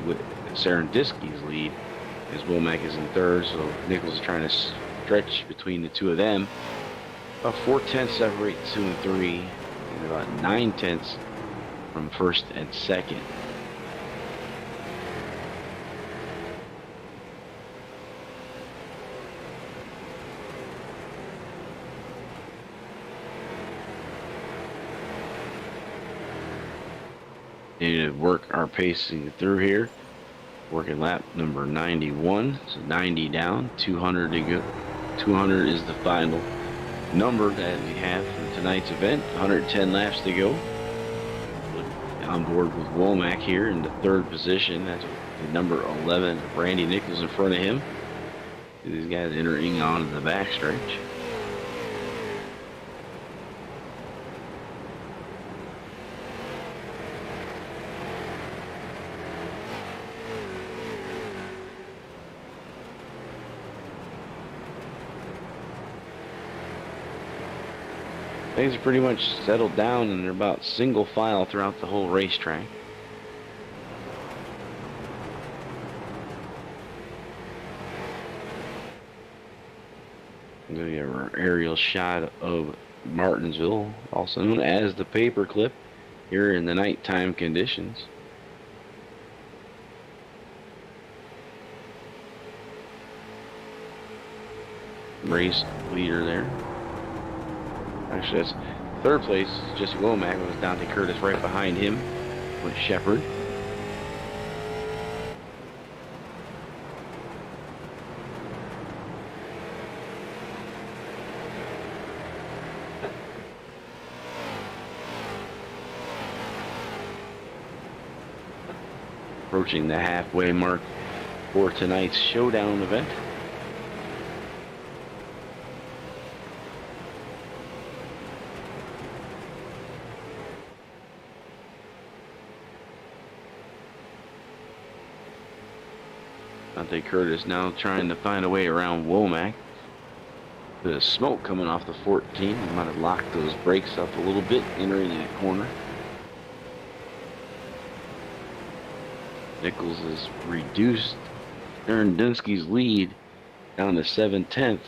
Speaker 2: with Sarandisky's lead, as Womack is in 3rd, so Nichols is trying to stretch between the 2 of them. About 4/10 separate 2 and 3, and about 9/10 from 1st and 2nd. Need to work our pacing through here. Working lap number 91, so 90 down, 200 to go. 200 is the final number that we have for tonight's event. 110 laps to go. On board with Womack here in the 3rd position. That's the number 11, Randy Nichols, in front of him. These guys entering onto the backstretch. Things are pretty much settled down, and they're about single file throughout the whole racetrack. We have our aerial shot of Martinsville, also known as the Paperclip, here in the nighttime conditions. Race leader there. Actually, that's third place. Jesse Womack was Dante Curtis right behind him with Shepard. Approaching the halfway mark for tonight's showdown event. Dante Curtis now trying to find a way around Womack. The smoke coming off the 14. He might have locked those brakes up a little bit entering that corner. Nichols has reduced Aaron Dinsky's lead down to 7/10.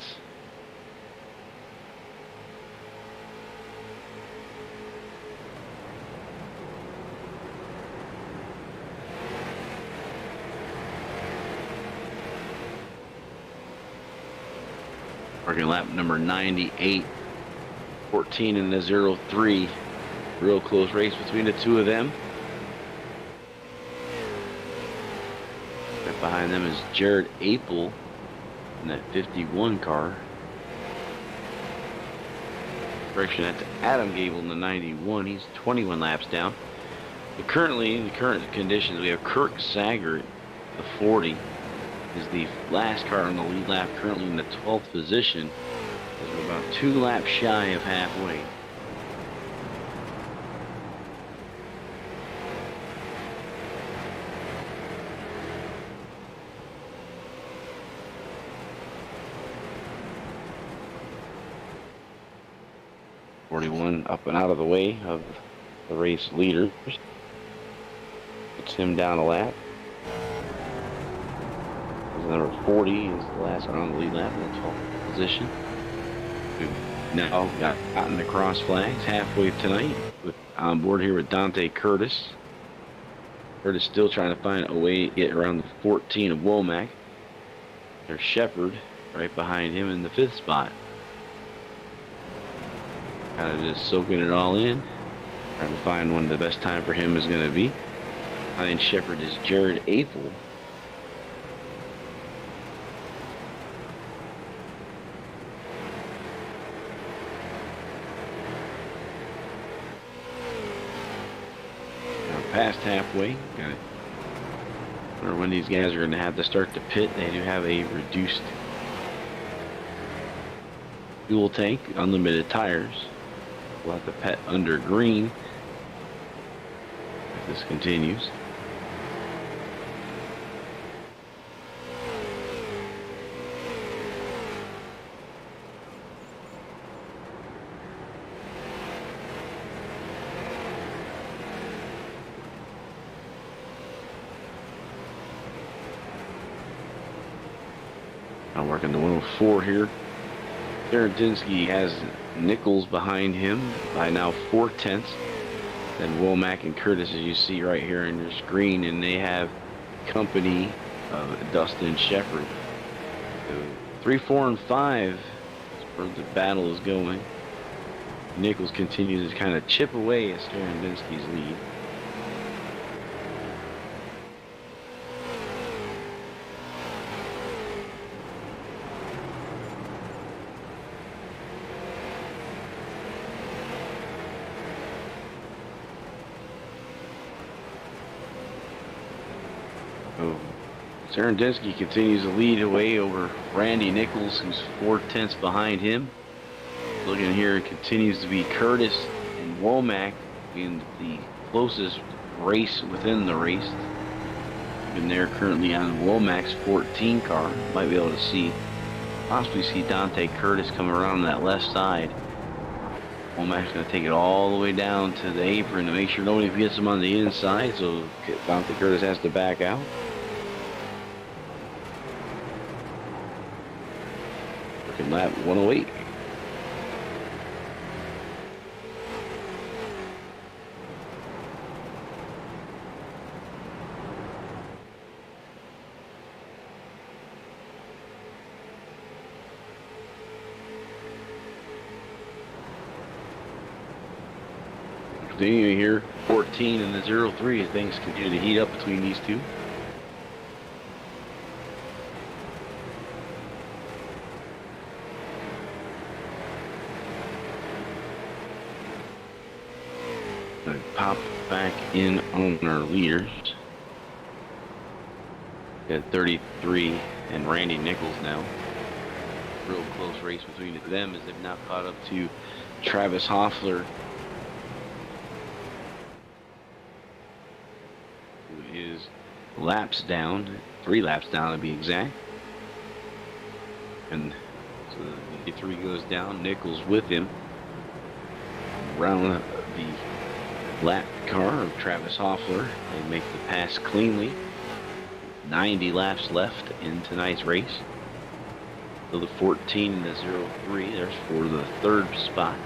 Speaker 2: Working lap number 98, 14 in the 0-3. Real close race between the two of them. Right behind them is Jared Apel in that 51 car. Correction, that's Adam Gable in the 91. He's 21 laps down. But currently, in the current conditions, we have Kirk Sager, the 40. Is the last car on the lead lap, currently in the 12th position, as we're about 2 laps shy of halfway. Up and out of the way of the race leader. Puts him down a lap. Number 40 is the last one on the lead lap in the 12th position. We've now gotten the cross flags halfway tonight on board here with Dante Curtis. Curtis still trying to find a way to get around the 14 of Womack. There's Shepard right behind him in the 5th spot. Kind of just soaking it all in. Trying to find when the best time for him is going to be. Behind Shepard is Jared Apel. Past halfway. Got it. I wonder when these guys are going to have to start to pit. They do have a reduced fuel tank, unlimited tires. We'll have to pit under green if this continues. I'm working the 104 here. Aaron Dinsky has Nichols behind him by now 4/10. Then Womack and Curtis, as you see right here on your screen, and they have company of Dustin Shepard. So 3, 4, and 5 is where the battle is going. Nichols continues to kind of chip away at Aaron Dinsky's lead. Aaron Dinsky continues to lead away over Randy Nichols, who's 4/10 behind him. Looking here, it continues to be Curtis and Womack in the closest race within the race. And they're currently on Womack's 14 car. Might be able to possibly see Dante Curtis come around that left side. Womack's going to take it all the way down to the apron to make sure nobody gets him on the inside, so Dante Curtis has to back out. Working lap 108. Continuing here, 14 and the 03 as things continue to heat up between these two. Gonna pop back in on our leaders. Got 33 and Randy Nichols now. Real close race between them as they've now caught up to Travis Hoffler, is laps down, 3 laps down to be exact. And so the 3 goes down, Nichols with him. Around the lap car of Travis Hoffler, they make the pass cleanly. 90 laps left in tonight's race. So the 14 and the 03, there's for the 3rd spot.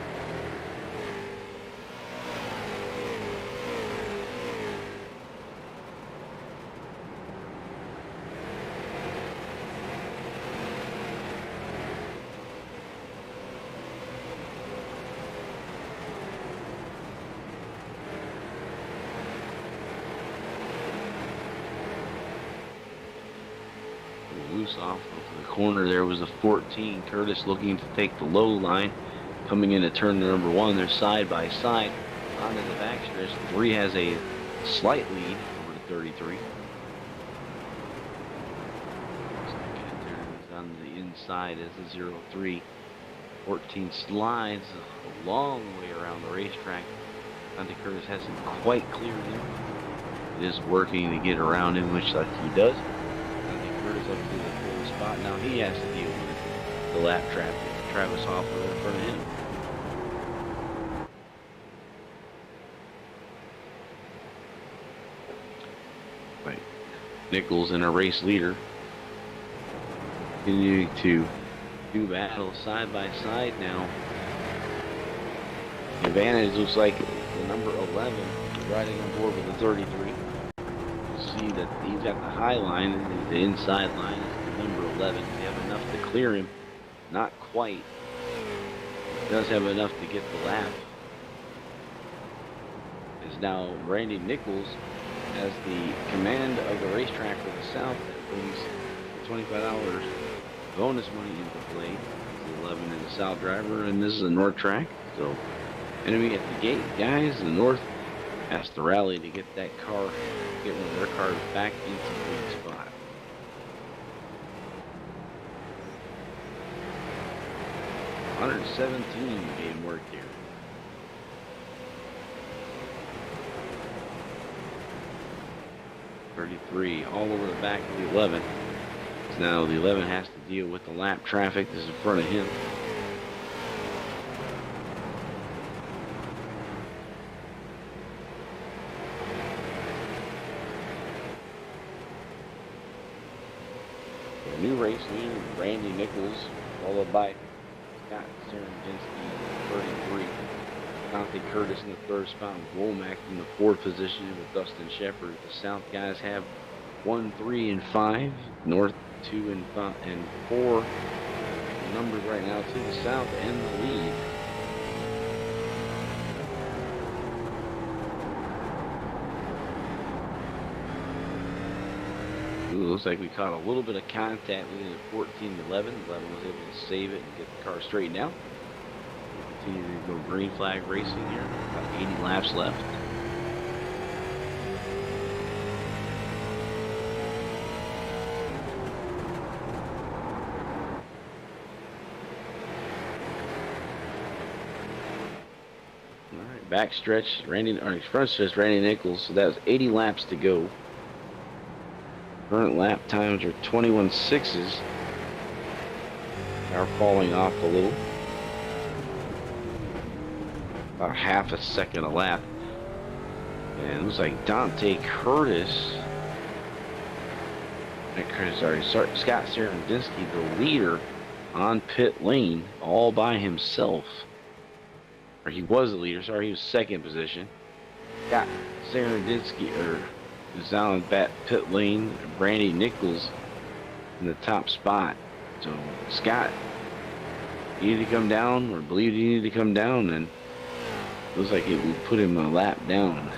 Speaker 2: Loose off of the corner there was the 14. Curtis looking to take the low line. Coming into turn number 1, they're side by side. On in the backstretch, 3 has a slight lead over the 33. Second on the inside as the 03. 14 slides a long way around the racetrack. Dante Curtis hasn't quite cleared him. It is working to get around him, which like he does. Up to the 4th spot. Now he has to deal with the lap traffic. Travis Hoffler in front of him. Right. Nichols in a race leader. Continuing to do battle side by side now. The advantage looks like the number 11 riding on board with the 33. See that he's got the high line, and the inside line is the number 11. They have enough to clear him. Not quite. He does have enough to get the lap. As now Randy Nichols has the command of the racetrack for the South. That brings $25 bonus money into play. The 11 in the South driver, and this is the North track. So enemy at the gate, guys. The North has to rally to get that car, get one of their cars back into the lead spot. $117 being worked here. $33 all over the back of the 11. So now the 11 has to deal with the lap traffic that's in front of him. New race leader, Randy Nichols, followed by Scott Serengensky, 33. Dante Curtis in the 3rd spot, with Womack in the 4th position with Dustin Shepard. The South guys have 1, 3, and 5. North 2 and 5 and 4. The numbers right now to the South and the lead. Ooh, looks like we caught a little bit of contact between the 14 and 11. 11 was able to save it and get the car straightened out. We'll continue to go green flag racing here. About 80 laps left. All right, back stretch, front stretch, Randy Nichols. So that was 80 laps to go. Current lap times are 21.6s. Are falling off a little. about half a second a lap. And it looks like Dante Curtis, Scott Serendinski, the leader on pit lane all by himself. Or he was the leader, sorry, he was second position. Scott Serendinski is down in pit lane. Brandy Nichols in the top spot. So Scott needed to come down, or believed he needed to come down, and looks like it would put him a lap down.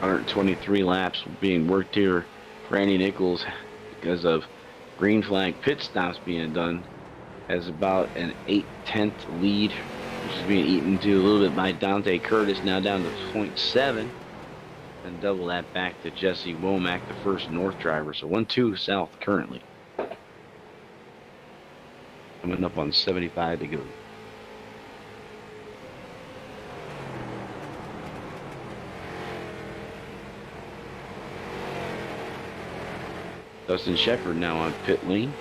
Speaker 2: .123 laps being worked here. Brandy Nichols, because of green flag pit stops being done, has about an 8/10 lead, which is being eaten to a little bit by Dante Curtis, now down to 0.7, and double that back to Jesse Womack, the first North driver. So 1-2 South currently. Coming up on 75 to go. Dustin Shepard now on pit lane.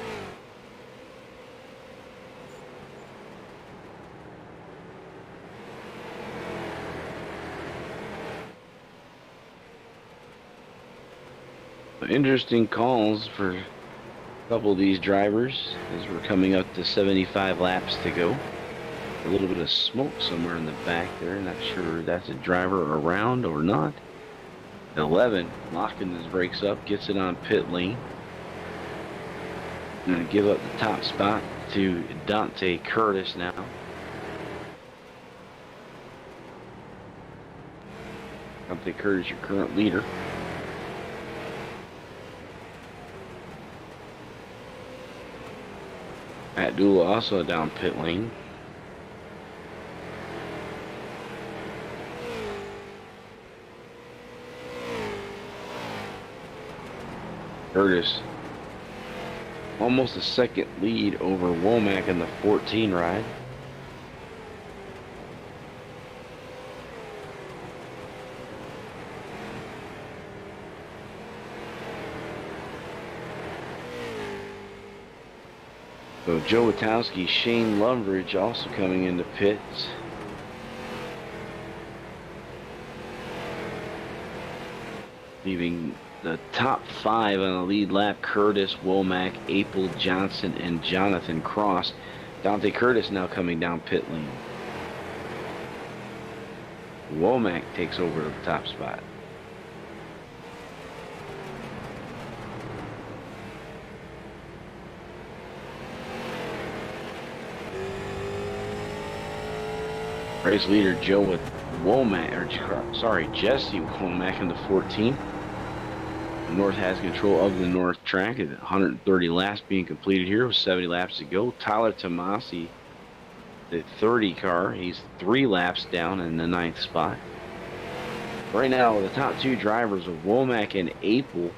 Speaker 2: Interesting calls for a couple of these drivers as we're coming up to 75 laps to go. A little bit of smoke somewhere in the back there. Not sure if that's a driver around or not. 11 locking his brakes up, gets it on pit lane. Going to give up the top spot to Dante Curtis now. Dante Curtis, your current leader. Matt Dula also down pit lane. Curtis almost a second lead over Womack in the 14 ride. So Joe Witowski, Shane Lumbridge also coming into pits. Leaving the top 5 on the lead lap: Curtis, Womack, April, Johnson, and Jonathan Cross. Dante Curtis now coming down pit lane. Womack takes over the top spot. Race leader Joe with Womack, Jesse Womack in the 14. North has control of the North track. 130 laps being completed here with 70 laps to go. Tyler Tomasi, the 30 car, he's 3 laps down in the 9th spot. Right now, the top 2 drivers of Womack and Apel,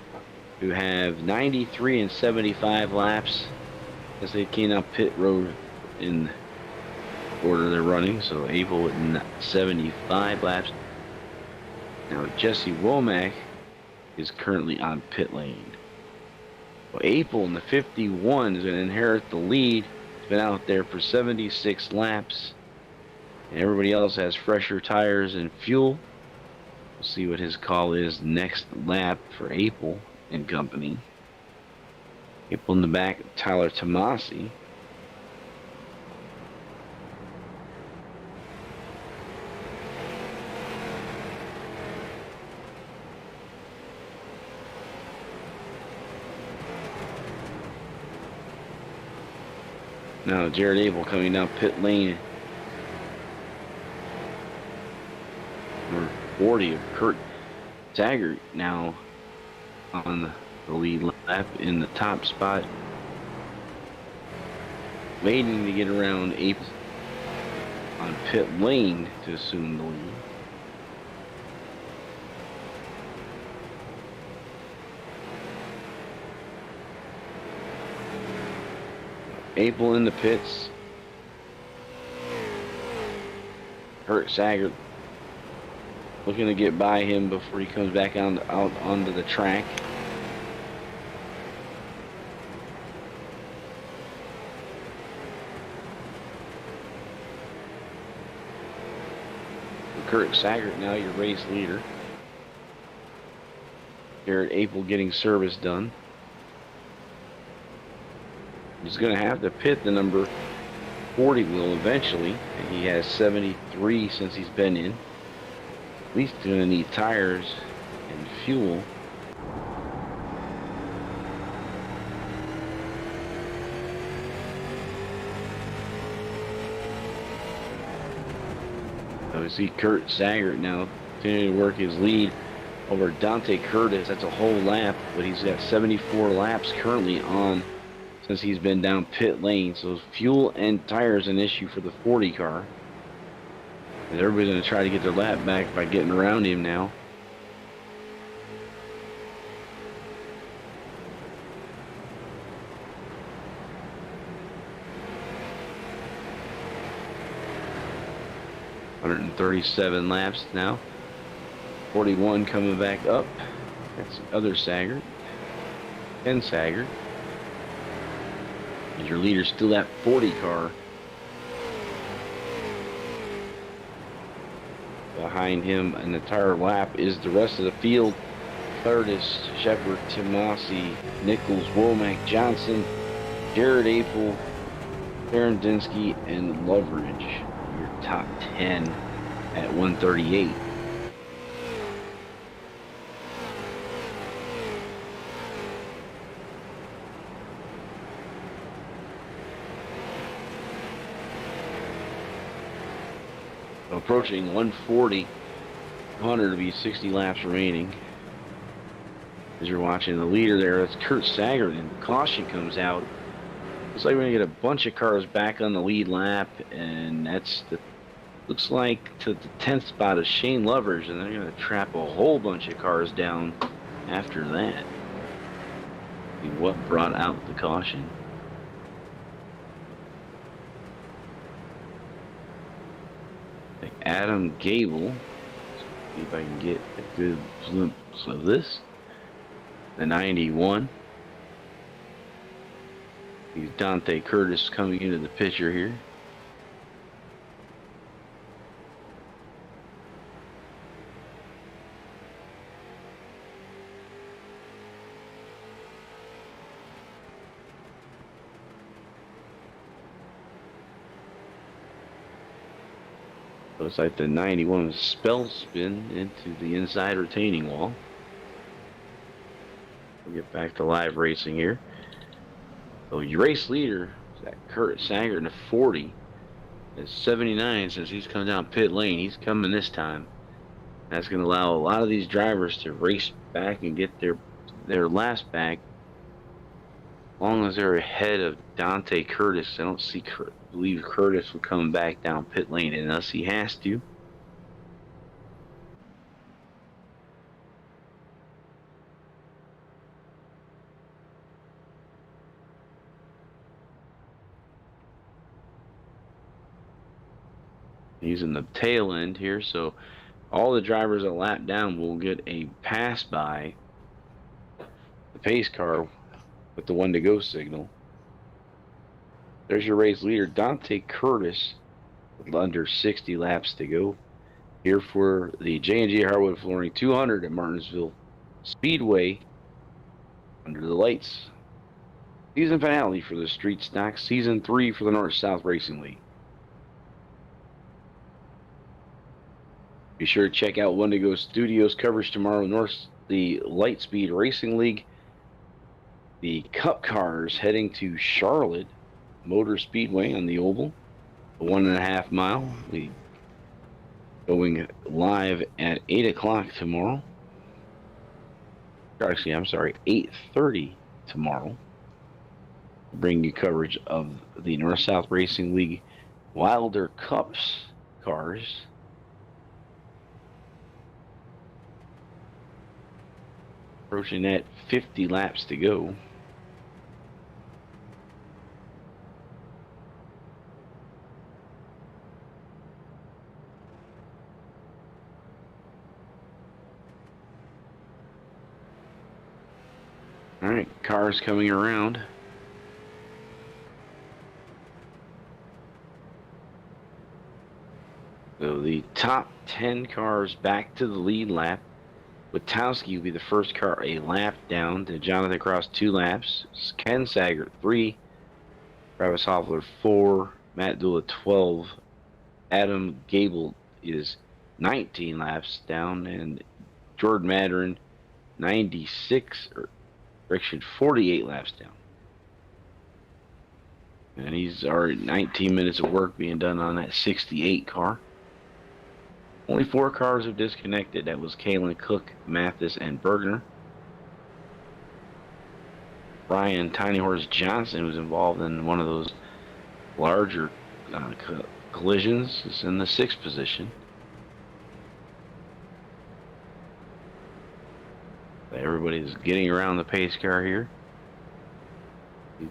Speaker 2: who have 93 and 75 laps as they came up pit road in order they're running. So Apel with 75 laps. Now Jesse Womack is currently on pit lane. Well, Apel in the 51 is going to inherit the lead. He's been out there for 76 laps. And everybody else has fresher tires and fuel. We'll see what his call is next lap for Apel and company. Apel in the back, Tyler Tomasi. Now Jared Abel coming down pit lane. Number 40 of Kurt Taggart now on the lead lap in the top spot. Waiting to get around Abel on pit lane to assume the lead. Apel in the pits. Kurt Saggart looking to get by him before he comes back out onto the track. Kurt Saggart now your race leader. Garrett Apel getting service done. He's going to have to pit the number 40 wheel eventually. And he has 73 since he's been in. At least going to need tires and fuel. So we see Kurt Saggart now continuing to work his lead over Dante Curtis. That's a whole lap, but he's got 74 laps currently on since he's been down pit lane. So fuel and tires an issue for the 40 car. And everybody's going to try to get their lap back by getting around him now. .137 laps now. 41 coming back up. That's the other Saggart. Ken Saggart. And your leader's still that 40 car. Behind him in the tire lap is the rest of the field. Curtis, Shepard, Tomasi, Nichols, Womack, Johnson, Jared Apel, Aaron Dinsky, and Loveridge. Your top 10 at 138. Approaching 140, 100 to be 60 laps remaining. As you're watching the leader there, that's Kurt Saggart, and caution comes out. Looks like we're gonna get a bunch of cars back on the lead lap, and that's the looks like to the 10th spot is Shane Lovers, and they're gonna trap a whole bunch of cars down after that. See what brought out the caution. Adam Gable. See if I can get a good glimpse of this. The 91. He's Dante Curtis coming into the picture here. Looks like the 91 spell spin into the inside retaining wall. We'll get back to live racing here. So your race leader is that Kurt Saggart in the 40. Is 79 since he's come down pit lane. He's coming this time. That's going to allow a lot of these drivers to race back and get their laps back. As long as they're ahead of Dante Curtis. I don't believe Curtis will come back down pit lane unless he has to. Using the tail end here, so all the drivers that lap down will get a pass by the pace car with the 1 to go signal. There's your race leader, Dante Curtis, with under 60 laps to go. Here for the J&G Hardwood Flooring 200 at Martinsville Speedway under the lights. Season finale for the Street Stock, Season 3 for the North-South Racing League. Be sure to check out 1 to go Studios coverage tomorrow. The Lightspeed Racing League. The Cup cars heading to Charlotte Motor Speedway on the Oval. A 1.5 mile. We going live at 8 o'clock tomorrow. Actually, I'm sorry, 8:30 tomorrow. Bring you coverage of the North-South Racing League Wilder Cups cars. Approaching that 50 laps to go. right, cars coming around. So the top 10 cars back to the lead lap. Witkowski will be the first car a lap down to Jonathan Cross 2 laps. Ken Saggart 3. Travis Hoffler 4. Matt Dula 12. Adam Gable is 19 laps down. And Jordan Madron 96, or correction, 48 laps down. And he's already 19 minutes of work being done on that 68 car. Only 4 cars have disconnected. That was Kalen, Cook, Mathis, and Bergner. Brian Tiny Horse Johnson was involved in one of those larger collisions. Is in the 6th position. Everybody's getting around the pace car here.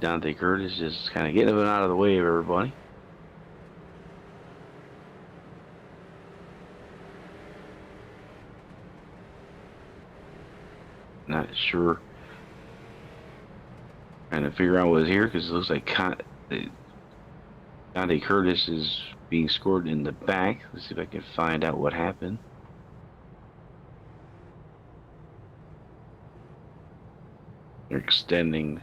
Speaker 2: Dante Curtis just kind of getting out of the way of everybody. Not sure. Trying to figure out what's here because it looks like Dante Curtis is being scored in the back. Let's see if I can find out what happened. They're extending.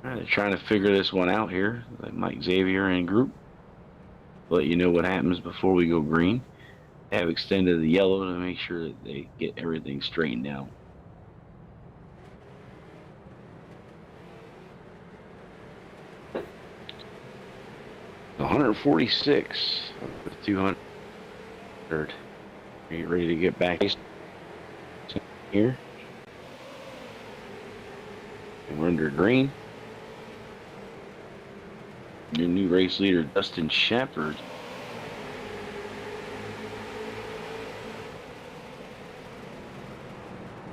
Speaker 2: They're trying to figure this one out here. Like Mike Xavier and group. Let you know what happens before we go green. They have extended the yellow to make sure that they get everything straightened out. $146 with 200. Get ready to get back here. And we're under green. Your new race leader, Dustin Shepard.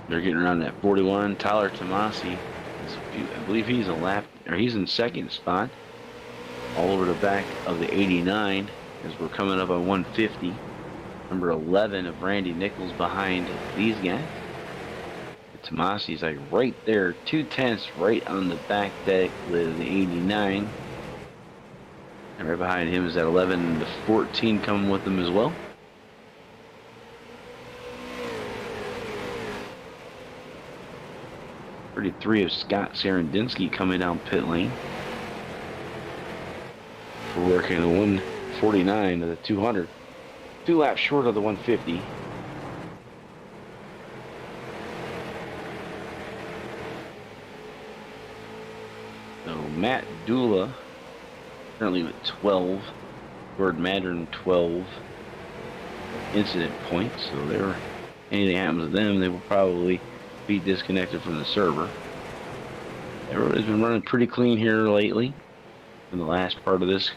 Speaker 2: They're getting around that 41. Tyler Tomasi, I believe he's a lap, or he's in 2nd spot. All over the back of the 89 as we're coming up on 150. Number 11 of Randy Nichols behind these guys. Tomasi's like right there, 2/10 right on the back deck with the 89. And right behind him is that 11 and the 14 coming with them as well. .33 of Scott Sarandinsky coming down pit lane. We're working the 149 to the 200. 2 laps short of the 150. So Matt Dula currently with 12. Gordon Madron 12 incident points. So they're, anything happens to them, they will probably be disconnected from the server. Everybody's been running pretty clean here lately in the last part of this.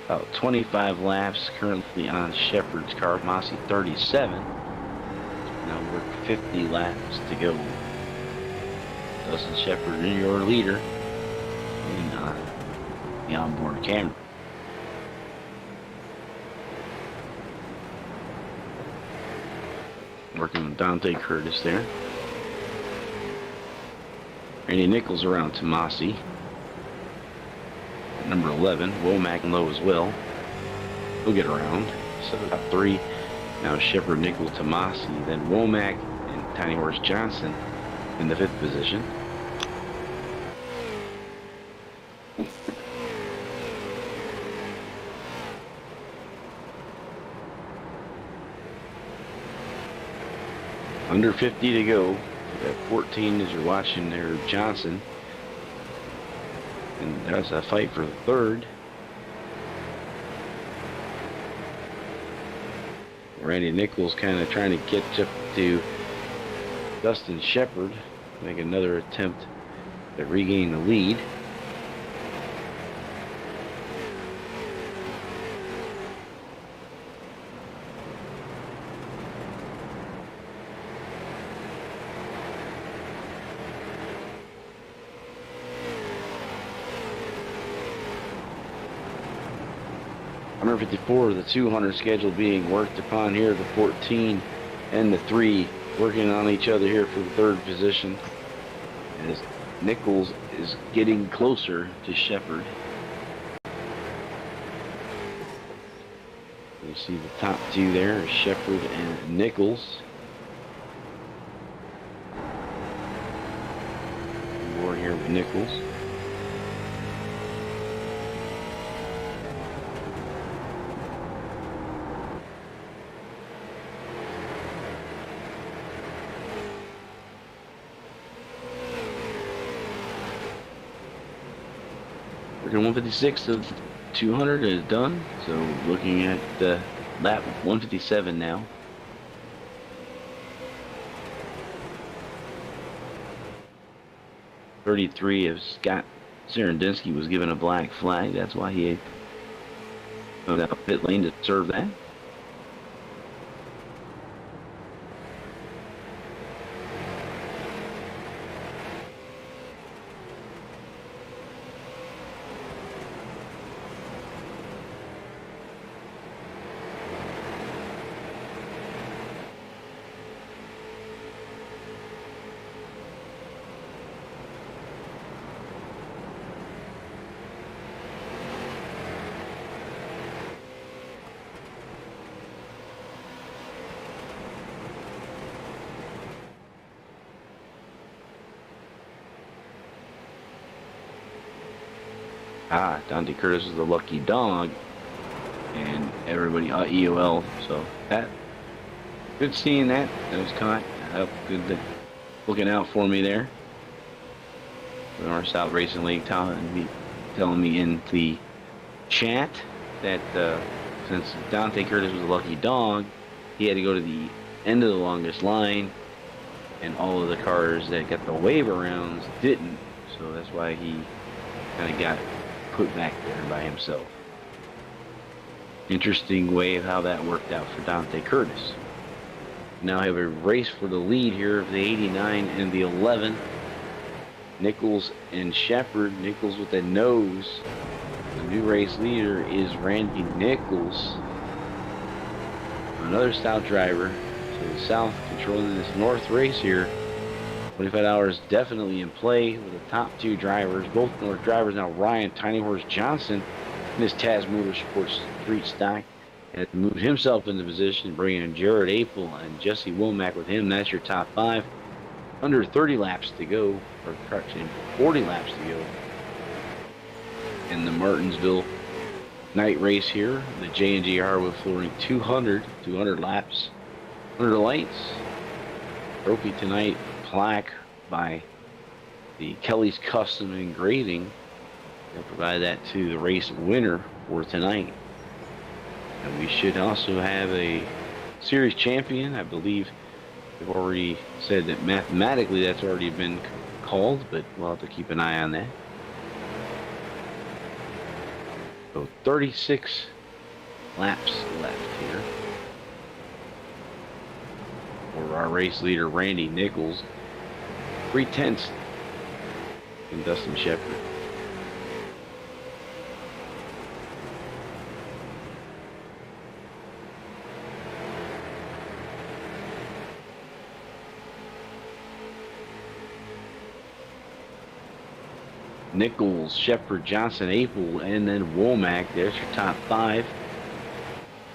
Speaker 2: About 25 laps currently on Shepard's car. Mossy 37. Now we're 50 laps to go. Dustin Shepard, your leader in the onboard camera. Working with Dante Curtis there. Randy Nichols around Tomasi. Number 11, Womack and low as well. We'll get around. So top 3. Now Shepard, Nichols, Tomasi, then Womack and Tiny Horse Johnson in the 5th position. Under 50 to go. At 14 as you're watching there, Johnson. And that's a fight for the 3rd. Randy Nichols kind of trying to catch up to Dustin Shepard. Make another attempt to regain the lead. 154 of the 200 schedule being worked upon here. The 14 and the 3 working on each other here for the third position, as Nichols is getting closer to Shepard. You see the top two there, Shepard and Nichols. More here with Nichols. Working 156 of 200 is done, so looking at lap 157 now. .33 of Scott Serendinski was given a black flag. That's why he moved out of pit lane to serve that. Dante Curtis is the lucky dog, and everybody EOL. So that good seeing that. That was caught. Good looking out for me there. North South Racing League telling me in the chat that since Dante Curtis was a lucky dog, he had to go to the end of the longest line, and all of the cars that got the wave rounds didn't. So that's why he kind of got put back there by himself. Interesting way of how that worked out for Dante Curtis. Now have a race for the lead here of the 89 and the 11. Nichols and Shepard. Nichols with the nose. The new race leader is Randy Nichols. Another stout driver. So the South controlling this North race here. 25 hours definitely in play with the top two drivers. Both North drivers now. Ryan Tiny Horse Johnson in his Taz Motorsports Street Stock has moved himself into position, bringing in Jared Apel and Jesse Womack with him. That's your top five. Under 30 laps to go, or correction, 40 laps to go in the Martinsville night race here. The J&G Hardwood Flooring 200 laps under the lights. Trophy tonight, plaque by the Kelly's Custom Engraving. They'll provide that to the race winner for tonight. And we should also have a series champion. I believe we've already said that mathematically that's already been called, but we'll have to keep an eye on that. So 36 laps left here for our race leader Randy Nichols. 3/10 in Dustin Shepard. Nichols, Shepard, Johnson, Apel, and then Womack. There's your top five.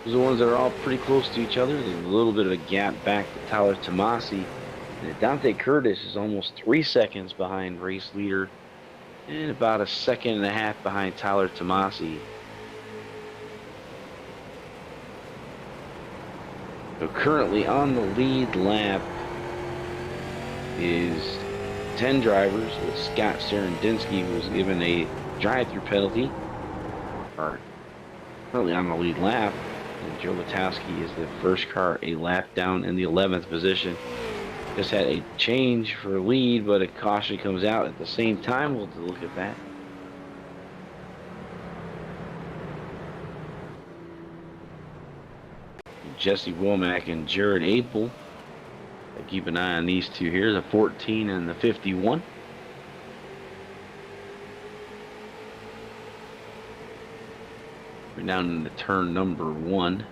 Speaker 2: Those are the ones that are all pretty close to each other. There's a little bit of a gap back to Tyler Tomasi. And Dante Curtis is almost 3 seconds behind race leader and about a second and a half behind Tyler Tomasi. So currently on the lead lap is 10 drivers, with Scott Serendinski, who was given a drive-through penalty, are currently on the lead lap. And Joe Latowski is the first car a lap down in the 11th position. Just had a change for lead, but a caution comes out at the same time. We'll look at that. Jesse Womack and Jared Apel. Keep an eye on these two here, the 14 and the 51. We're down into turn number 1.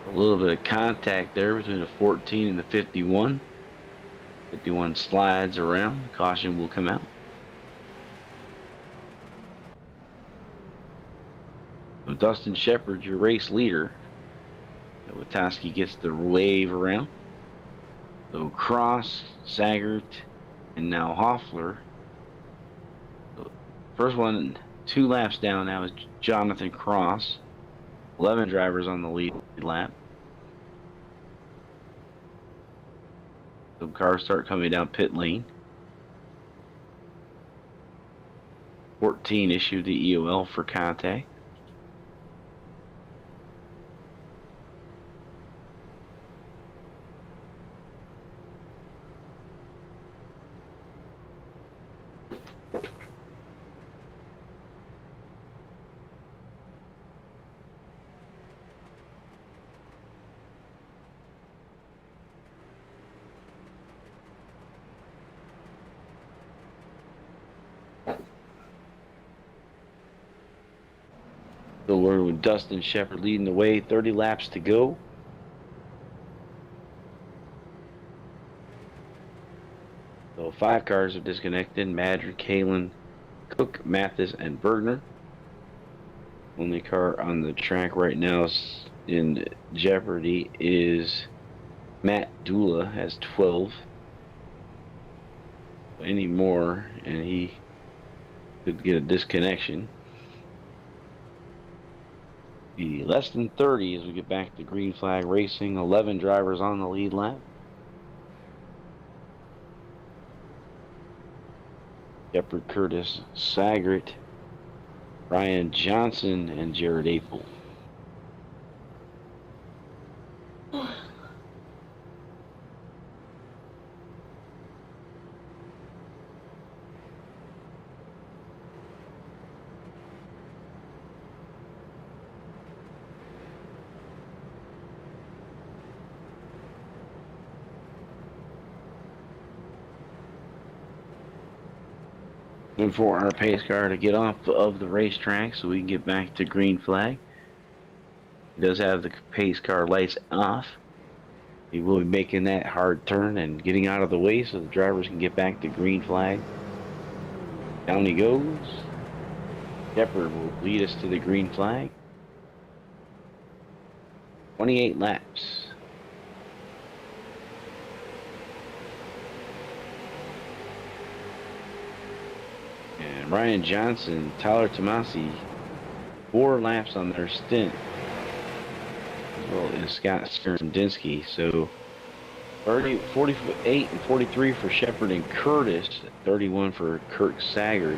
Speaker 2: A little bit of contact there between the 14 and the 51. 51 slides around. Caution will come out. So Dustin Shepard, your race leader. Witoski gets the wave around. So Cross, Saggart, and now Hoffler. So first one, 2 laps down now is Jonathan Cross. 11 drivers on the lead lap. So cars start coming down pit lane. 14 issued the EOL for contact. So we're with Dustin Shepard leading the way, 30 laps to go. So 5 cars are disconnected. Madrid, Kalen, Cook, Mathis, and Bergner. Only car on the track right now is in jeopardy is Matt Dula, has 12. Any more, and he could get a disconnection. Be less than 30 as we get back to green flag racing. 11 drivers on the lead lap. Shepard, Curtis, Saggart, Ryan Johnson, and Jared Apel. And for our pace car to get off of the racetrack so we can get back to green flag. He does have the pace car lights off. He will be making that hard turn and getting out of the way so the drivers can get back to green flag. Down he goes. Shepard will lead us to the green flag. 28 laps. And Ryan Johnson, Tyler Tomasi, 4 laps on their stint. As well as Scott Sterdinsky. So 48 and 43 for Shepard and Curtis, 31 for Kirk Saggart.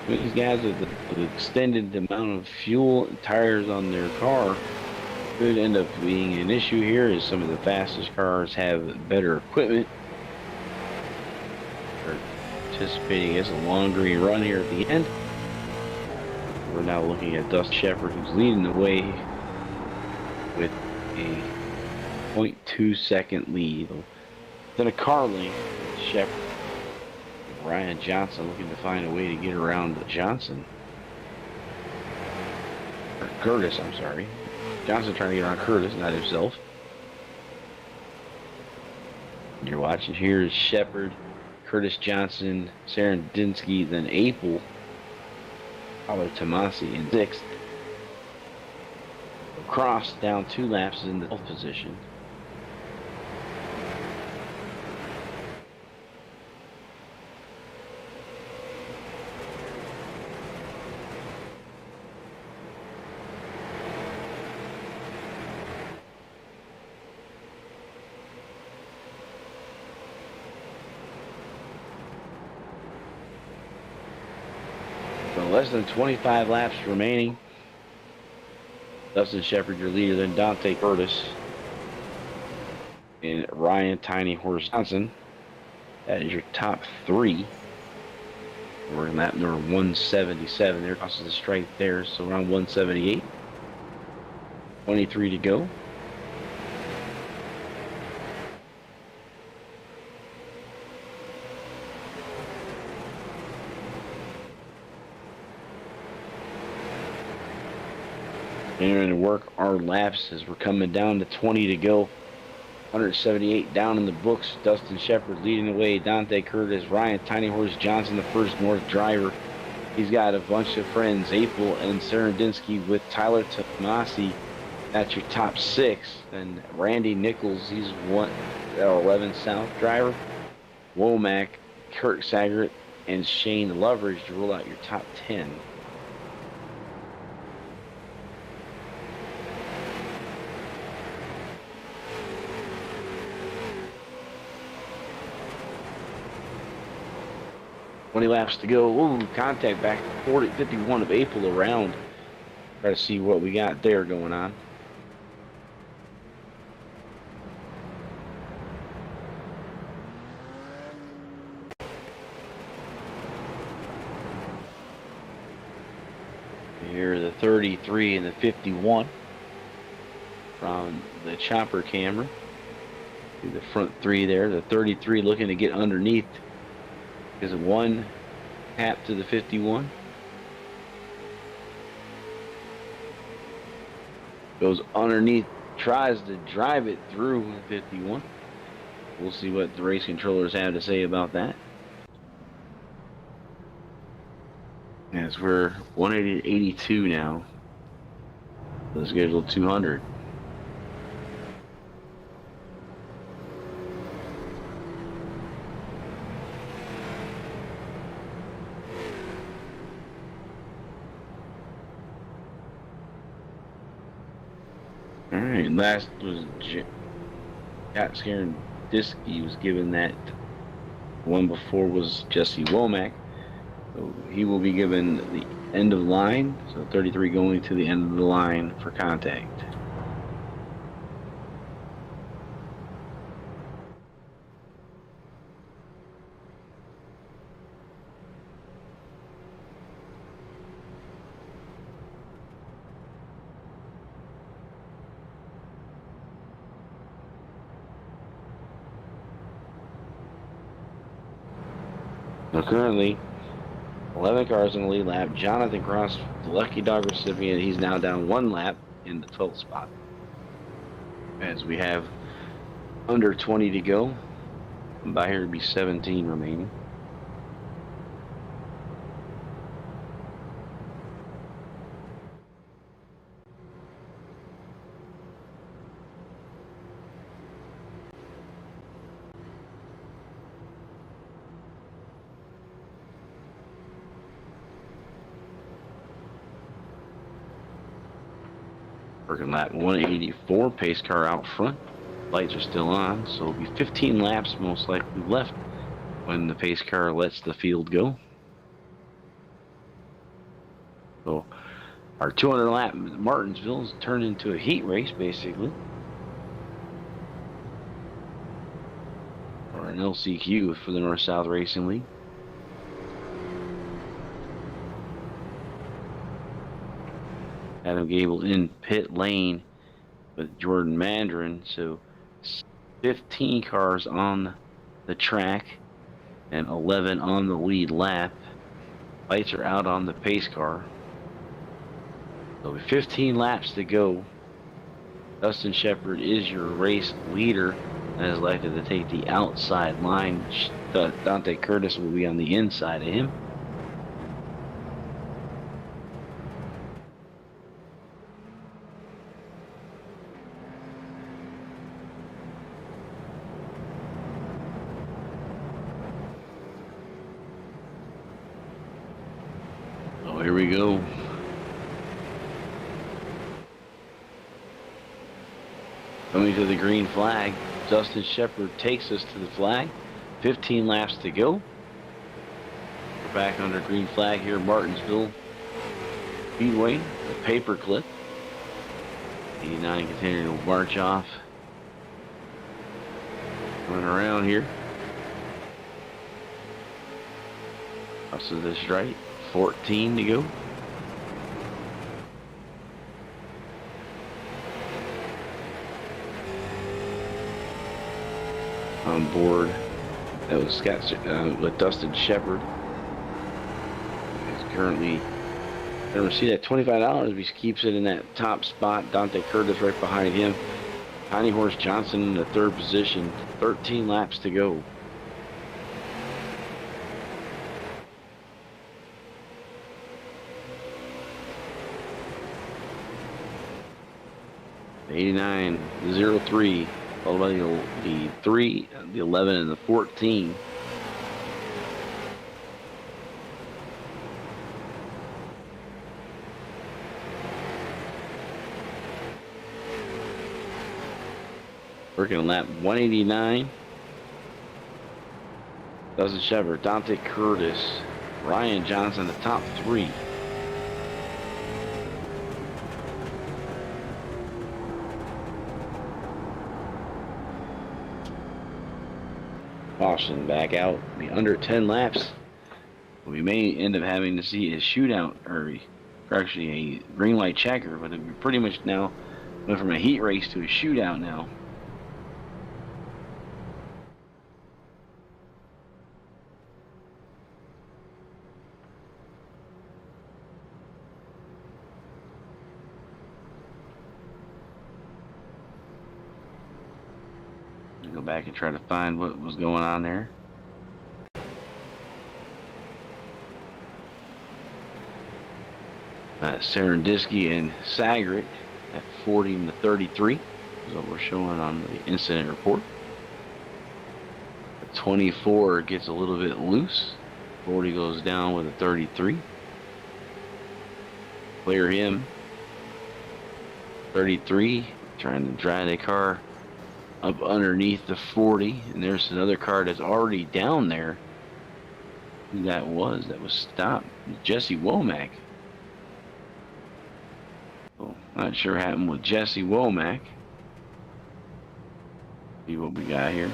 Speaker 2: These guys with the extended amount of fuel and tires on their car could end up being an issue here, as some of the fastest cars have better equipment. We're anticipating as a long green run here at the end. We're now looking at Dustin Shepard, who's leading the way with a 0.2 second lead. Then a car length, Shepard. Ryan Johnson looking to find a way to get around Johnson. Or Curtis, I'm sorry. Johnson trying to get around Curtis, not himself. And you're watching here is Shepard, Curtis Johnson, Sterdinsky, then Apel, Tyler Tomasi in 6th. Cross down 2 laps in the 12th position. So less than 25 laps remaining. Dustin Shepard, your leader, then Dante Curtis and Ryan Tiny Horse Johnson. That is your top 3. We're in lap number 177. There crosses the stripe there, so around 178. 23 to go. And to work our laps as we're coming down to 20 to go. 178 down in the books. Dustin Shepard leading the way. Dante Curtis, Ryan Tiny Horse Johnson, the first North driver. He's got a bunch of friends, April and Serendinsky with Tyler Tomasi. That's your top 6. Then Randy Nichols, he's 11 South driver. Womack, Kirk Saggart, and Shane Loveridge to rule out your top 10. Twenty laps to go. Ooh, contact back 51 of April around. Try to see what we got there going on. Here are the 33 and the 51 from the chopper camera. See the front 3 there. The 33 looking to get underneath. Is one tap to the 51. Goes underneath, tries to drive it through the 51. We'll see what the race controllers have to say about that. As we're 180 to 82 now. The scheduled 200. All right, last was Scott Scarandisky was given that. One before was Jesse Womack. So he will be given the end of line. So 33 going to the end of the line for contact. Now currently, 11 cars in the lead lap. Jonathan Cross, the lucky dog recipient, he's now down 1 lap in the 12th spot. As we have under 20 to go. By here to be 17 remaining. Working lap 184, pace car out front. Lights are still on, so it'll be 15 laps most likely left when the pace car lets the field go. So our 200 lap Martinsville is turned into a heat race basically. Or an LCQ for the North-South Racing League. Adam Gable in pit lane with Jordan Mandarin. So 15 cars on the track and 11 on the lead lap. Lights are out on the pace car. So 15 laps to go. Dustin Shepard is your race leader and is likely to take the outside line. Dante Curtis will be on the inside of him. Here we go. Coming to the green flag. Dustin Shepard takes us to the flag. 15 laps to go. We're back under green flag here, Martinsville Speedway. The paperclip. 89 continuing to march off. Running around here. Up to the straight. 14 to go. On board, that was Scott with Dustin Shepard. He's currently And receive that $25 if he keeps it in that top spot. Dante Curtis right behind him. Tiny Horse Johnson in the third position. 13 laps to go. $89.03, followed by the 3, the 11, and the 14. Working lap 189. Dustin Shepard, Dante Curtis, Ryan Johnson, the top 3. Caution back out. Be under 10 laps. We may end up having to see a shootout, or actually a green light checker, but it pretty much now went from a heat race to a shootout now. Go back and try to find what was going on there. Serendisky and Sagrit at 40 to 33 is what we're showing on the incident report. The 24 gets a little bit loose. 40 goes down with a 33. Clear him. 33 trying to drive the car up underneath the 40, and there's another car that's already down there. Who that was stopped? Jesse Womack. Oh, not sure what happened with Jesse Womack. See what we got here.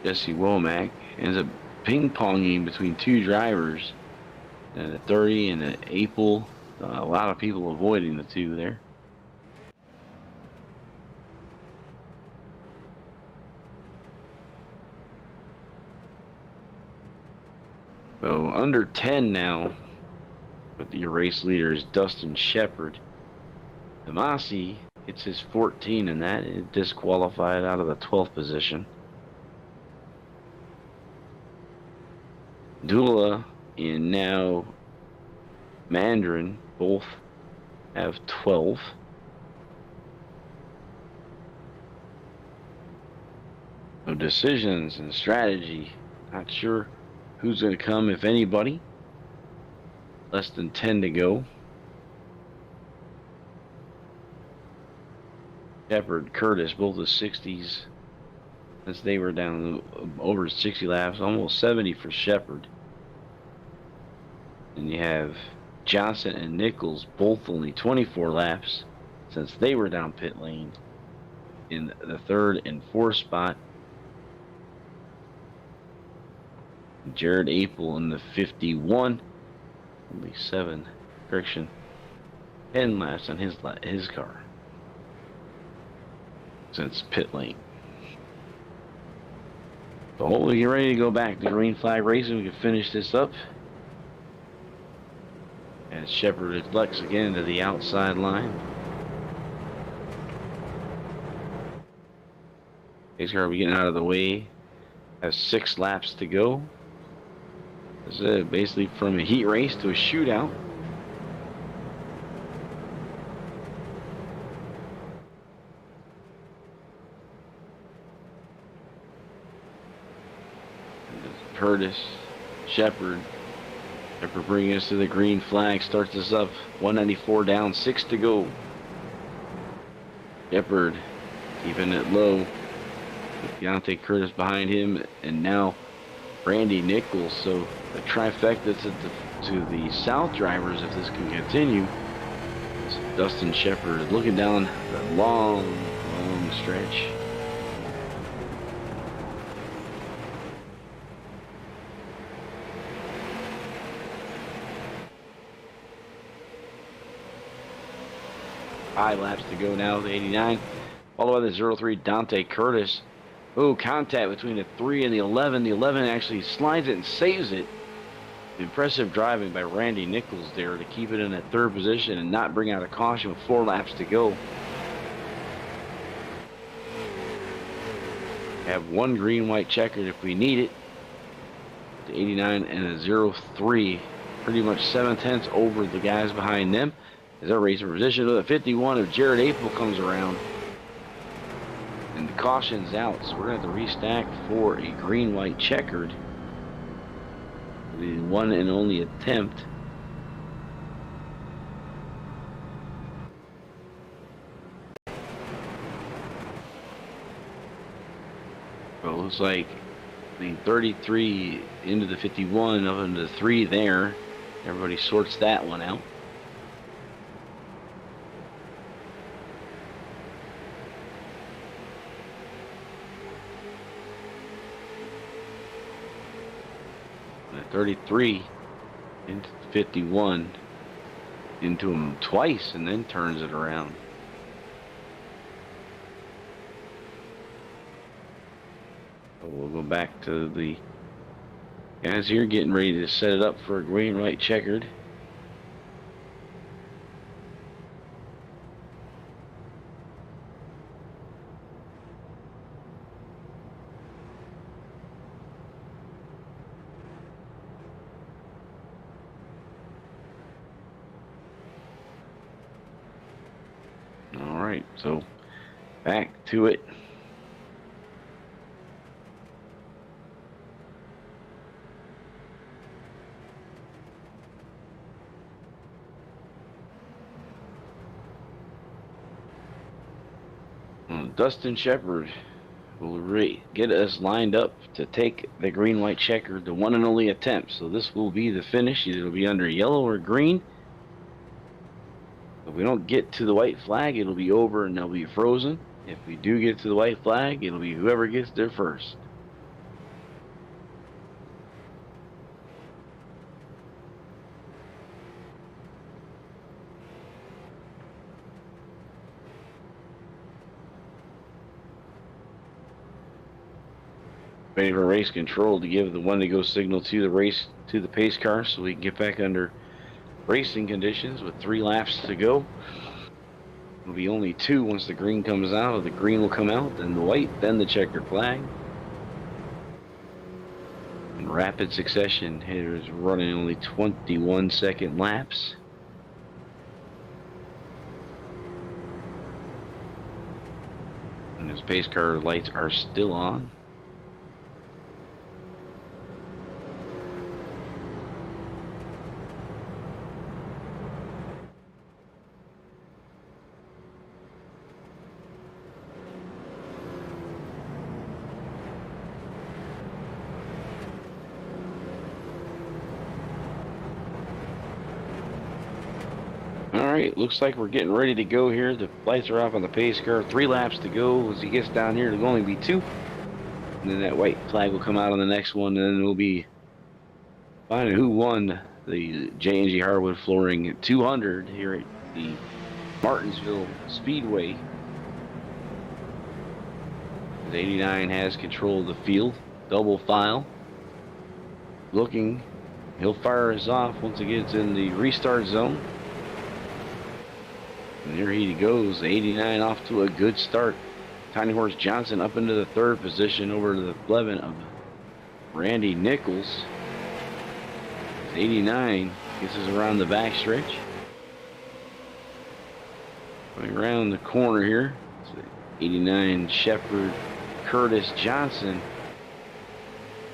Speaker 2: Jesse Womack ends up ping-ponging between two drivers, and the 30 and the Apple. A lot of people avoiding the two there. So under 10 now, but your race leader is Dustin Shepard. Tomasi hits his 14, and that is disqualified out of the 12th position. Dula and now Mandarin both have 12. So decisions and strategy, not sure who's going to come, if anybody. Less than 10 to go. Shepard, Curtis, both the 60s. Since they were down over 60 laps, almost 70 for Shepard. And you have Johnson and Nichols, both only 24 laps, since they were down pit lane in the 3rd and 4th spot. Jared Apel in the 51, only 10 laps on his car since pit lane. So hopefully get ready to go back to green flag racing. We can finish this up. As Shepard deflects again to the outside line. His car will be getting out of the way. Has 6 laps to go. This is basically from a heat race to a shootout. Curtis, Shepard bringing us to the green flag. Starts us up. 194 down, 6 to go. Shepard keeping it low. With Deontay Curtis behind him, and now Randy Nichols. So the trifecta to the South drivers, if this can continue. Dustin Shepard is looking down the long stretch. Five laps to go now with 89. Followed by the 03 Dante Curtis. Oh, contact between the 3 and the 11. The 11 actually slides it and saves it. Impressive driving by Randy Nichols there to keep it in that third position and not bring out a caution with 4 laps to go. Have one green, white checkered if we need it. The 89 and a 03, pretty much 7/10 over the guys behind them. As they're racing position, the 51 of Jared April comes around. And the caution's out, so we're going to have to restack for a green, white checkered. The one and only attempt. Well, it looks like the 33 into the 51, up into the 3 there. Everybody sorts that one out. The 33 into the 51, into him twice, and then turns it around. We'll go back to the guys here getting ready to set it up for a green, white checkered. All right, so back to it. Dustin Shepard will get us lined up to take the green, white checker, the one and only attempt. So this will be the finish. It'll be under yellow or green. If we don't get to the white flag, it'll be over and they'll be frozen. If we do get to the white flag, it'll be whoever gets there first. Ready for race control to give the one to go signal to the pace car so we can get back under racing conditions with 3 laps to go. It'll be only 2 once the green comes out. The green will come out, then the white, then the checkered flag. In rapid succession, hitters running only 21-second laps. And his pace car lights are still on. Alright, looks like we're getting ready to go here. The lights are off on the pace car. 3 laps to go. As he gets down here, there'll only be 2. And then that white flag will come out on the next one, and then we'll be finding who won the J&G Hardwood Flooring 200 here at the Martinsville Speedway. The 89 has control of the field. Double file. Looking. He'll fire us off once it gets in the restart zone. And there he goes, 89 off to a good start. Tiny Horse Johnson up into the 3rd position over to the 11 of Randy Nichols. 89 gets us around the back stretch. Going around the corner here. 89 Shepard, Curtis Johnson.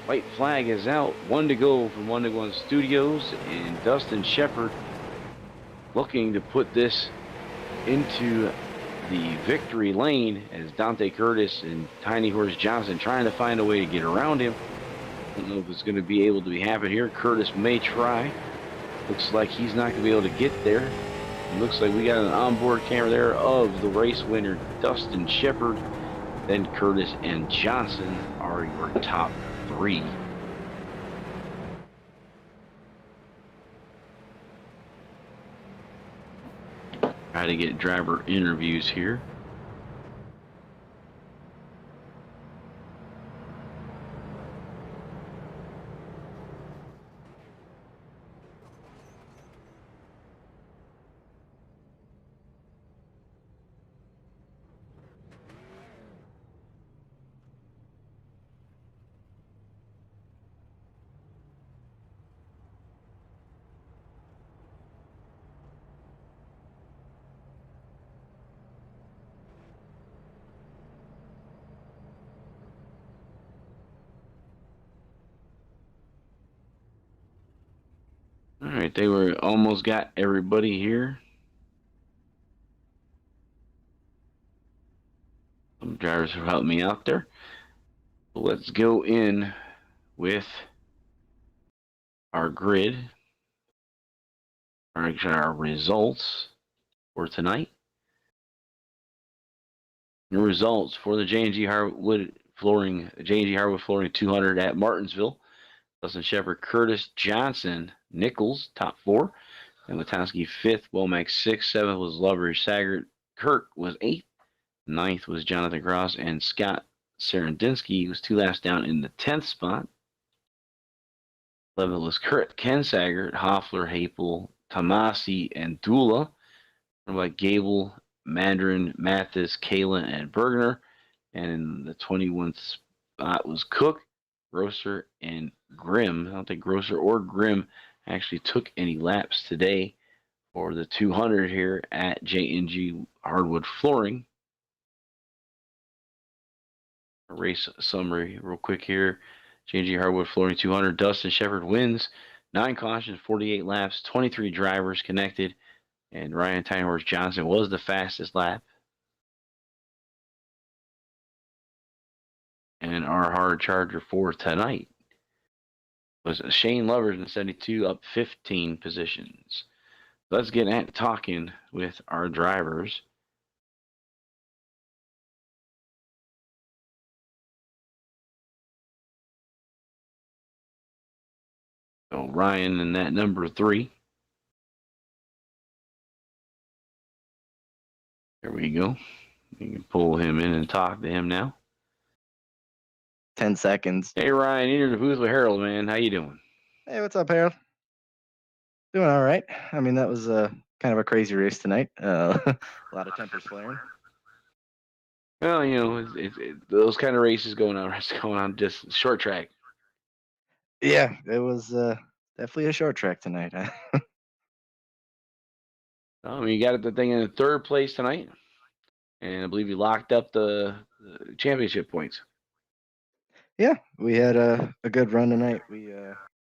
Speaker 2: White flag is out. 1 to go from 1 to 1 Studios. And Dustin Shepard looking to put this into the victory lane as Dante Curtis and Tiny Horse Johnson trying to find a way to get around him. I don't know if it's going to be able to be happening here. Curtis may try. Looks like he's not going to be able to get there. It looks like we got an onboard camera there of the race winner, Dustin Shepard. Then Curtis and Johnson are your top 3. Try to get driver interviews here. right, they were almost got everybody here. Some drivers have helped me out there. So let's go in with our grid, our results for tonight. The results for the J&G Hardwood Flooring 200 at Martinsville. Dustin Shepard, Curtis Johnson, Nichols, top 4. And Latowski 5th, Womack 6th, 7th was Loveridge Saggart. Kirk was 8th. 9th was Jonathan Cross, and Scott Serendinsky was 2 laps down in the 10th spot. 11th was Ken Saggart, Hoffler, Hapel, Tomasi, and Dula. By Gable, Mandarin, Mathis, Kalen, and Bergner. And in the 21st spot was Cook, Grosser, and Grimm. I don't think Grosser or Grimm actually took any laps today for the 200 here at J&G Hardwood Flooring. Race summary real quick here. J&G Hardwood Flooring 200. Dustin Shepard wins. 9 cautions, 48 laps, 23 drivers connected. And Ryan Tiny Horse Johnson was the fastest lap. And our hard charger for tonight was Shane Lovers in 72, up 15 positions. Let's get at talking with our drivers. So Ryan in that number 3. There we go. You can pull him in and talk to him now.
Speaker 3: 10 seconds.
Speaker 2: Hey Ryan, you're in the booth with Harold, man. How you doing?
Speaker 3: Hey, what's up, Harold? Doing all right. I mean, that was kind of a crazy race tonight. A lot of tempers flaring.
Speaker 2: Well, you know, those kind of races going on just short track.
Speaker 3: Yeah, it was definitely a short track tonight.
Speaker 2: You got the thing in 3rd place tonight, and I believe you locked up the championship points.
Speaker 3: Yeah, we had a good run tonight. We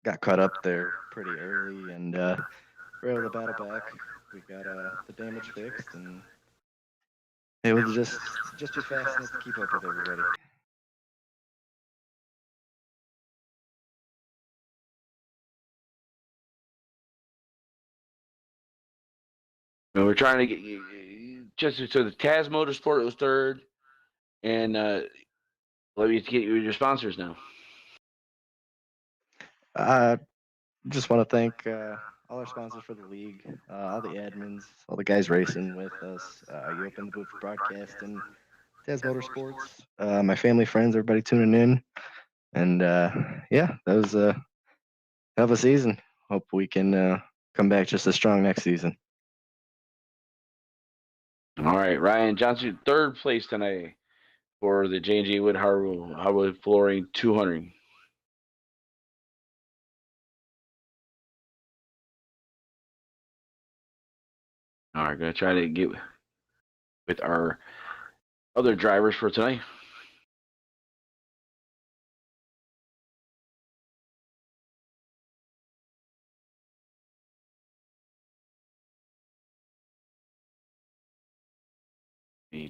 Speaker 3: got caught up there pretty early and were able to battle back. We got the damage fixed, and it was just be fast enough to keep up with everybody.
Speaker 2: And we're trying to get you just so the Taz Motorsport was 3rd, and let me get you your sponsors now.
Speaker 3: Just want to thank all our sponsors for the league, all the admins, all the guys racing with us. You up in the booth broadcasting, Taz Motorsports, my family, friends, everybody tuning in. And yeah, that was a hell of a season. Hope we can come back just as strong next season.
Speaker 2: All right, Ryan Johnson, 3rd place tonight for the J&G Hardwood Flooring 200. All right, going to try to get with our other drivers for tonight.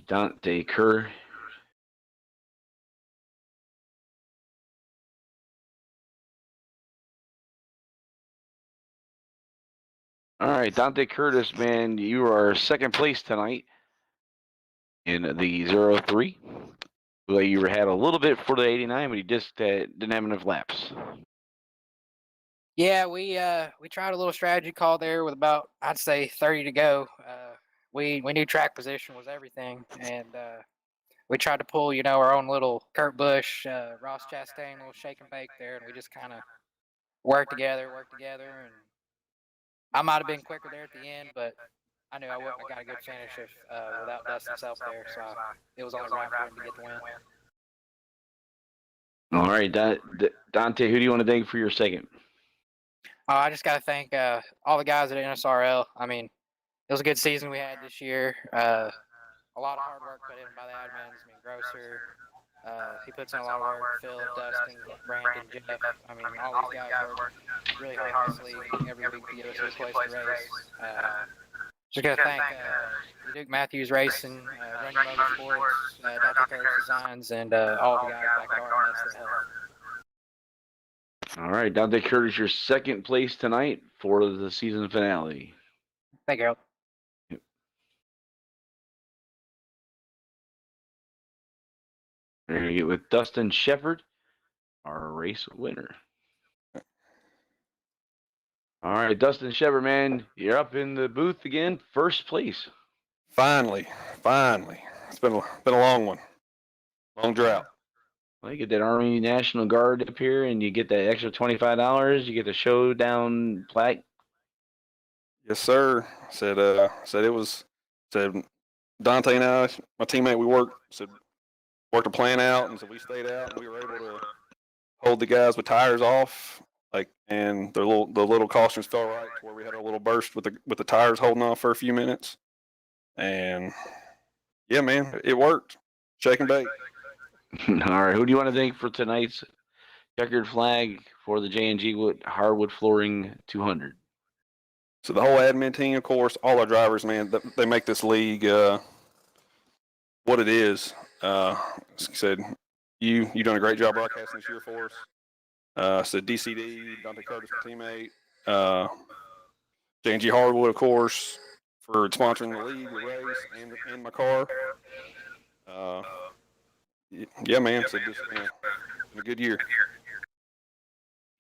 Speaker 2: Dante Kerr. All right, Dante Curtis, man, you are 2nd place tonight in the 03. Well, you had a little bit for the 89, but you just didn't have enough laps.
Speaker 4: Yeah, we tried a little strategy call there with about, I'd say, 30 to go. We knew track position was everything, and we tried to pull, our own little Kurt Busch, Ross Chastain, little shake and bake there, and we just kind of worked together, and I might have been quicker there at the end, but I knew I wouldn't have got a good finish if without Dustin himself there, so it was only right for him to get the win.
Speaker 2: All right, Dante, who do you want to thank for your 2nd?
Speaker 4: I just got to thank all the guys at NSRL. I mean, it was a good season we had this year. A lot of hard work put in by the admins. I mean, Grosser, He puts in a lot of work. Phil, Dustin, Brandon, Jeff. I mean, all these guys work really hard in this league every week to get us to a place to race. Just got to thank Duke Matthews Racing, Running Motorsports, Dr. Curtis Designs, and all the guys back at RMS that helped.
Speaker 2: All right, Dante Curtis, your second place tonight for the season finale.
Speaker 4: Thank you, Harold.
Speaker 2: We're going to get with Dustin Shepard, our race winner. All right, Dustin Shepard, man, you're up in the booth again, first place.
Speaker 5: Finally. It's been a long one, long drought.
Speaker 2: Well, you get that Army National Guard up here, and you get that extra $25. You get the showdown plaque.
Speaker 5: Yes, sir. Said Dante and I, my teammate, we worked a plan out, and so we stayed out, and we were able to hold the guys with tires off, and the little cautions fell right to where we had a little burst with the tires holding off for a few minutes, and yeah, man, it worked. Shake and bake.
Speaker 2: All right, who do you want to thank for tonight's checkered flag for the J&G Hardwood Flooring 200?
Speaker 5: So the whole admin team, of course, all our drivers, man, they make this league what it is. Said you done a great job broadcasting this year for us. Said DCD, Dante Curtis, my teammate, J&G Hardwood, of course, for sponsoring the league, the race, and my car. Yeah, man, so just a good year.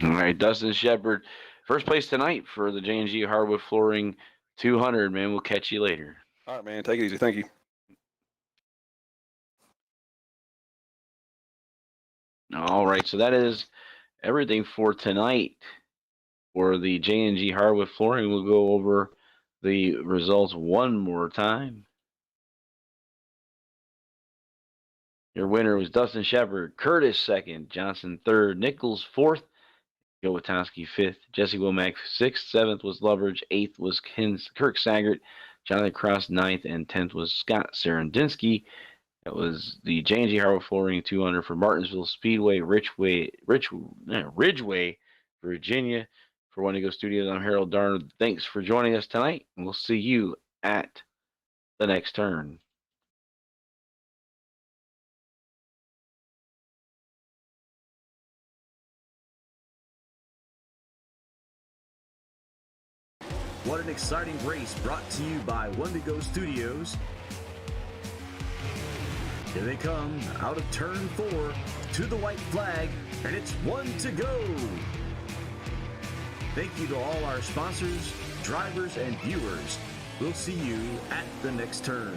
Speaker 2: All right, Dustin Shepard, first place tonight for the J&G Hardwood Flooring 200, man. We'll catch you later.
Speaker 5: All right, man, take it easy. Thank you.
Speaker 2: All right, so that is everything for tonight for the J&G Hardwood Flooring. We'll go over the results one more time. Your winner was Dustin Shepard, Curtis second, Johnson third, Nichols fourth, Joe Witowski fifth, Jesse Womack sixth, seventh was Loveridge, eighth was Kirk Saggart, Jonathan Cross ninth, and 10th was Scott Sarandinsky. That was the J&G Hardwood Flooring 200 for Martinsville Speedway, Ridgeway, Virginia. For Wendigo Studios, I'm Harold Darn. Thanks for joining us tonight, and we'll see you at the next turn.
Speaker 1: What an exciting race brought to you by Wendigo Studios. Here they come out of turn 4 to the white flag, and it's 1 to go. Thank you to all our sponsors, drivers, and viewers. We'll see you at the next turn.